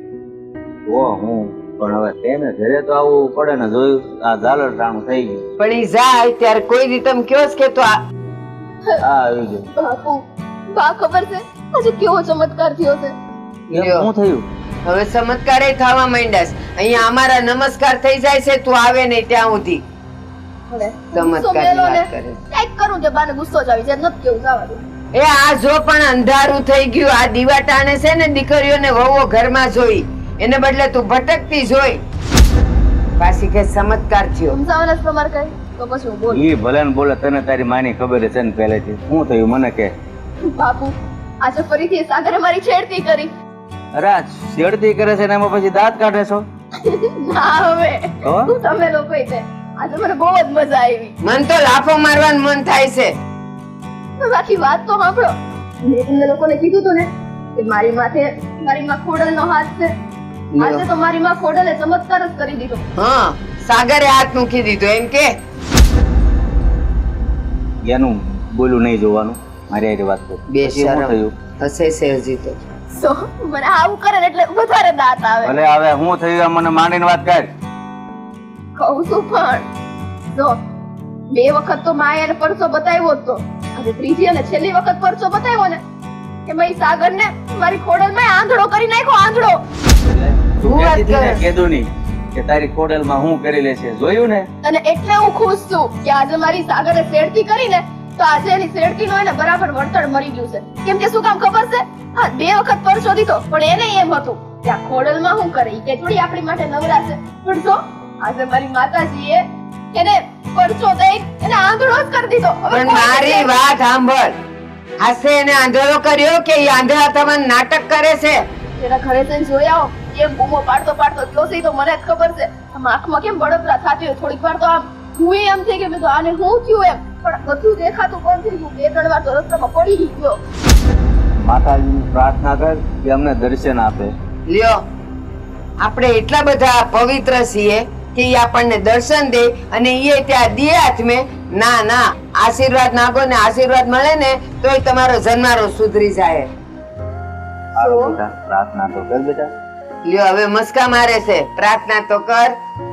ઓ હું પણ હવે તેને ઘરે તો આવવું પડે ને. જોયું આ ઝાલર ટાણું થઈ ગયું. પણ ઈ જાય ત્યારે કોઈ દી તમે કયો જ કે તો આ આવી ગયું. બાપુ બા ખબર છે આજે કેવો ચમત્કાર થયો છે. એમ શું થયું? હવે ચમત્કારે થવા માંડ્યા છે. અહીંયા અમારા નમસ્કાર થઈ જાય છે, તું આવે નહીં ત્યાં સુધી. ચમત્કારની વાત કરે છે. કંઈક કરું કે બાને ગુસ્સો જ આવી જાય નથી કેવું જવા દે. એ આ જો પણ અંધારું થઈ ગયું. આ દીવા ટાણે છે ને દીકરીઓને વહુઓ ઘરમાં જોઈ, એને બદલે તું ભટકતી જોઈ. પાછી કે ચમત્કાર થયો. સમજાવવાના જ તમારે કઈ તો પછી હું બોલું. ઈ ભલે ને બોલે, તને તારી માની ખબર છે ને પહેલેથી. શું થયું મને કે? બાપુ આજે ફરીથી સાગરે મારી છેડતી કરી. અરે આ છેડતી કરે છે ને એમાં પછી દાંત કાઢે છો? ના હવે તો? તમે લોકો છે આજે મને બહુ જ મજા આવી. મન તો લાફો મારવાનું મન થાય છે. બાકી વાત તો સાંભળો. મેં તમને લોકોને કીધું તું ને કે મારી માં ખોડલનો હાથ છે. આજે તો મારી માં ખોડલે ચમત્કાર જ કરી દીધો. હા, સાગરે હાથ મૂકી દીધો એમ કે. એનું બોલું નહીં જોવાનું. મારી હારે વાત કર. બેશરમ. શું થયું? હસે છે હજી તો. સો મને આવું કરે ને એટલે વધારે દાંત આવે. ભલે હવે શું થયું એ મને માંડીને વાત કર. કહું છું પણ જો 2 વખત તો માએ એને પરચો બતાવ્યો જ તો. આજે ત્રીજી અને છેલ્લી વખત પરચો બતાવ્યો ને કે મેં સાગર ને મારી ખોડલમાં આંધળો કરી નાખ્યો. આંધળો. તું શું વાત કહેતી હતી ને કરે? કીધું નહીં કે તારી ખોડલમાં હું કરી લે છે. જોયું ને? અને એટલે હું ખુશ છું કે આજે મારી સાગરે શેડતી કરીને તો આજે એની શેડતીનો એને બરાબર વળતર મળી ગયું છે. કેમ કે શું કામ ખબર છે? હા 2 વખત પરચો દીધો પણ એને એમ હતું કે આ ખોડલમાં શું કરે ઈ કે થોડી આપણી માટે નવરા છે. પણ જો આજે મારી માતાજીએ એને પરચો દઈ એને આંધળો જ કરી દીધો. હવે પણ કોઈ મારી નથી. વાત સાંભળ. હાસે એને આંધળો કર્યો કે ઈ આંધળા થવાનું નાટક કરે છે? એના ઘરે જઈને જોઈ આવો. એમ બૂમો પાડતો કયો છે ઈ તો મને જ ખબર છે. આમ આંખમાં કેમ બળતરા થતી હોય. થોડીક વાર તો આમ હું એમ થઈ કે મેં તો આને શું થયું એમ. પણ બધું દેખાતું કોણ થઈ ગયું. 2-3 વાર તો રસ્તામાં પડી ગયો. માતાજીની પ્રાર્થના કર કે અમને દર્શન આપે. લ્યો, આપણે એટલા બધા પવિત્ર છીએ કે ઈ આપણને દર્શન દે અને ઈ ત્યાં દે હાથમે. ના ના, આશીર્વાદ નાગો ને આશીર્વાદ મળે ને તોય તમારો જન્મારો સુધરી જાય. સારું બેટા, પ્રાર્થના તો કર બેટા. લ્યો, હવે મસ્કા મારે છે. પ્રાર્થના તો કર.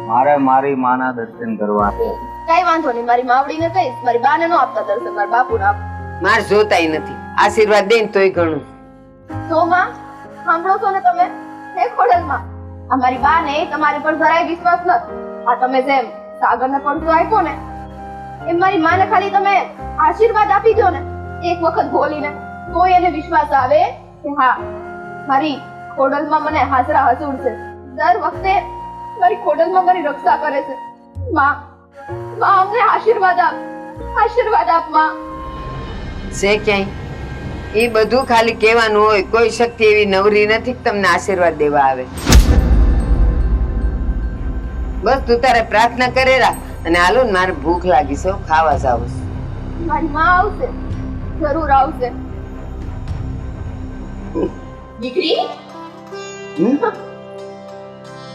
મારે મારી માના દર્શન કરવા છે. કઈ વાંધો નહીં. મારી માવડીને કહીશ મારી બાને નો આપતા દર્શન મારા બાપુને આપ. માર જોતાય નથી. આશીર્વાદ દે ને તોય ઘણું. તો માં સાંભળો છો ને તમે હે ખોડલમાં આ મારી બાને તમારી પર જરાય વિશ્વાસ નથી. આ તમે જેમ સાગરને પડતો આપ્યો ને એમ મારી માને ખાલી તમે આશીર્વાદ આપી દો ને એક વખત બોલીને તો એને વિશ્વાસ આવે કે હા મારી ખોડલમાં મને હાજરા હજુર છે. દર વખતે મારી ખોડલમાં મારી રક્ષા કરે છે. માં અમને આશીર્વાદ આપ માં. છે ક્યાંય એ બધું ખાલી કહેવાનું હોય. કોઈ શક્તિ એવી નવરી નથી કે તમને આશીર્વાદ દેવા આવે. બસ તું તારે પ્રાર્થના કરે રાખ. અને હાલો ને, મારે ભૂખ લાગી છે. હું ખાવા જાઉં છું. મારી માં આવશે જરૂર આવશે. દીકરી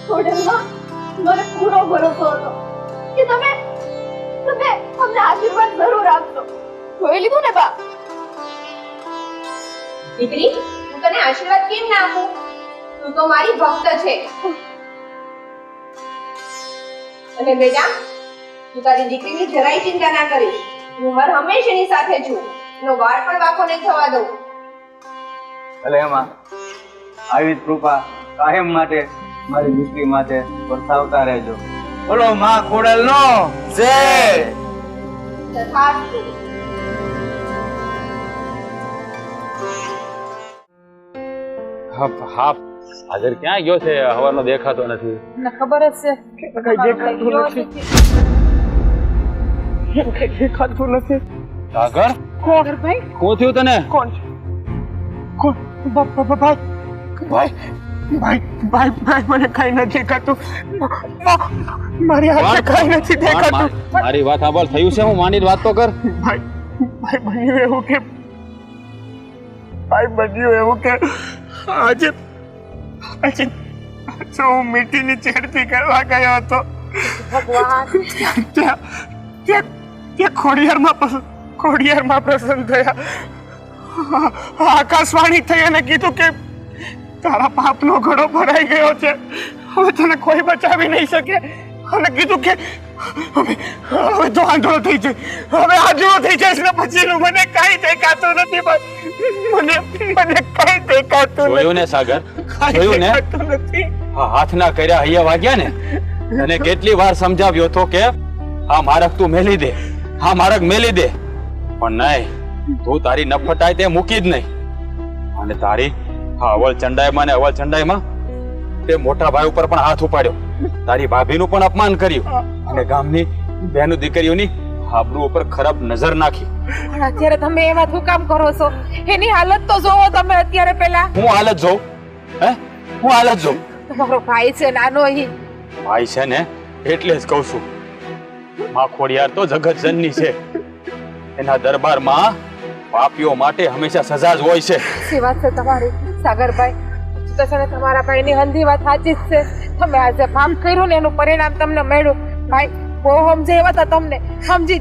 ખોડલમાં મને પૂરો ભરોસો હતો કે તમે અમને આશીર્વાદ જરૂર આપશો. જોઈ લીધું ને બા. દીકરી હું તને આશીર્વાદ કેમ ના આપું? તું તો મારી ભક્ત છે. અને બેટા તું તારી દીકરીની જરાય ચિંતા ના કરીશ. હું હર હંમેશા એની સાથે છું. એનો વાળ પણ વાંકો નહીં થવા દઉં. ભલે એમાં આવી જ કૃપા કાયમ માટે મારી દીકરી માટે વરસાવતા રહેજો. બોલો માં ખોડલનો જય. તથાસ્તુ. હા, હાજર ક્યાં ગયો છે? હવાનો દેખાતો નથી. મને ખબર જ છે કઈ દેખાતું નથી. કઈ દેખાતું નથી. સાગર, કોણ ભાઈ શું થયું તને? કોણ છે? કોણ? ભાઈ મને કઈ નથી દેખાતું. મારી હાથે કઈ નથી દેખાતું. મારી વાત સાંભળ. થયું છે હું? માંડીને વાત તો કર. ભાઈ બન્યું એવું કે આજે હું મીઠીની છેડતી કરવા ગયો હતો. ભગવાન તે ખોડિયારમાં પ્રસન્ન થયા. આકાશવાણી થઈ અને કીધું કે તારા પાપનો ઘડો ભરાઈ ગયો છે, હવે તને કોઈ બચાવી નહીં શકે. અને કીધું કે હવે તો આંધળો થઈ જાય, હવે આંધળો થઈ જઈશ ને પછીનું મને કાંઈ દેખાતું નથી. મને કાંઈ દેખાતું જોયું ને સાગર, જોયું ને? નથી. આ હાથના કર્યા હૈયા વાગ્યા ને, અને કેટલી વાર સમજાવ્યો હતો કે આ મારક તું મેલી દે, આ મારક મેલી દે, પણ નહીં, તું તારી નફટાય તે મૂકી જ નહીં. અને તારી આ અવલ ચંડાઈમાં ને અવલ ચંડાઈમાં તે મોટા ભાઈ ઉપર પણ હાથ ઉપાડ્યો, તારી ભાભીનું પણ અપમાન કર્યું, અને ગામની બહેનો દીકરીઓની આબરૂ ઉપર ખરાબ નજર નાખી. પણ અત્યારે તમે એવા શું કામ કરો છો? એની હાલત તો જોવો તમે અત્યારે. પેલા હું હાલત જોઉં? હે, હું હાલત જોઉં? તમારો ભાઈ છે નાનો, ઈ ભાઈ છે ને એટલે જ કહું છું, માં ખોડિયાર તો જગત જનની છે, એના દરબારમાં પાપીઓ માટે હંમેશા સજા જ હોય છે. સી વાત છે તમારી સાગરભાઈ. તો છે ને તમારા ભાઈની હંધી વાત સાચી જ છે. તમે આજે પાપ કર્યું ને એનું પરિણામ તમને મળ્યું. ભાઈ બહુ સમજે એવા હતા તમને, સમજી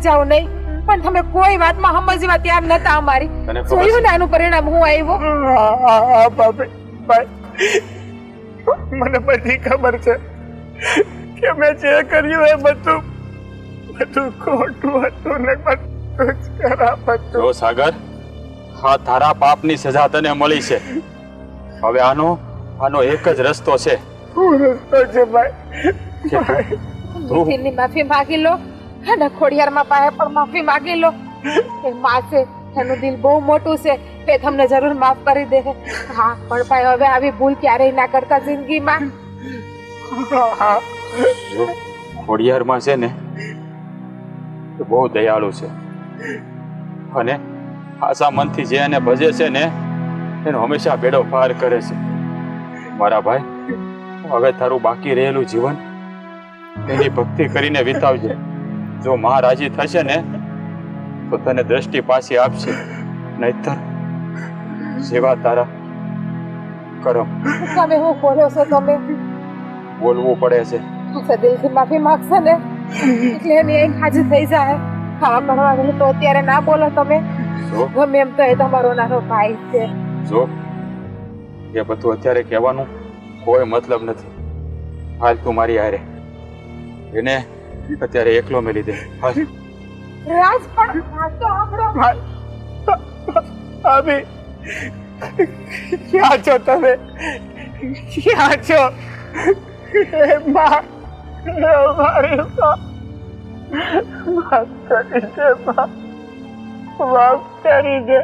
જાઓ નહીં, પણ તમે કોઈ વાતમાં સમજવા તૈયાર નતા અમારી. તને ખબર જોયું ને આનું પરિણામ હું આવ્યું. ભાઈ, મને બધી ખબર છે કે મેં જે કર્યું એ બધું ખોટું હતું ને બધું જ ખરાબ હતું. જો સાગર, આ તારા પાપની સજા તને મળી છે. હવે આનો એક જ રસ્તો છે શું રસ્તો છે ભાઈ? કે નિખિલની માફી માંગી લો અને ખોડિયારમાં પાસે પણ માફી માંગી લો. એ માં છે, એનું દિલ બહુ મોટું છે, તે તમને જરૂર માફ કરી દે. હા, પણ ભાઈ હવે આવી ભૂલ ક્યારેય ના કરતા જિંદગીમાં. જો ખોડિયારમાં છે ને એ બહુ દયાળુ છે, અને આશા મનથી જે એને ભજે છે ને એનો હંમેશા બેડો પાર કરે છે. મારા ભાઈ, હવે તારું બાકી રહેલું જીવન એની ભક્તિ કરીને વિતાવજે. જો માં રાજી થશે ને તો તને દ્રષ્ટિ પાછી આપશે, નહીતર સેવા તારા કરમ. તમે હું બોલો છો? તમે બોલવું પડે છે. આશા દિલથી માફી માંગશે ને એટલે એની એક હાજર થઈ જાય. ખાવા કરવાનું તો અત્યારે ના બોલો તમે. જો ગમે એમ તો એ તમારો નાનો ભાઈ છે. જો એ બધું અત્યારે કહેવાનું કોઈ મતલબ નથી. હાલ તું મારી હારે, એને અત્યારે એકલો મેલી દે. હાલ. રાજ પણ વાત તો આપણો. અભી ક્યાં છો તમે? ક્યાં છો? હે માં, મારી માફ કરી દે માં, માફ કરી દે.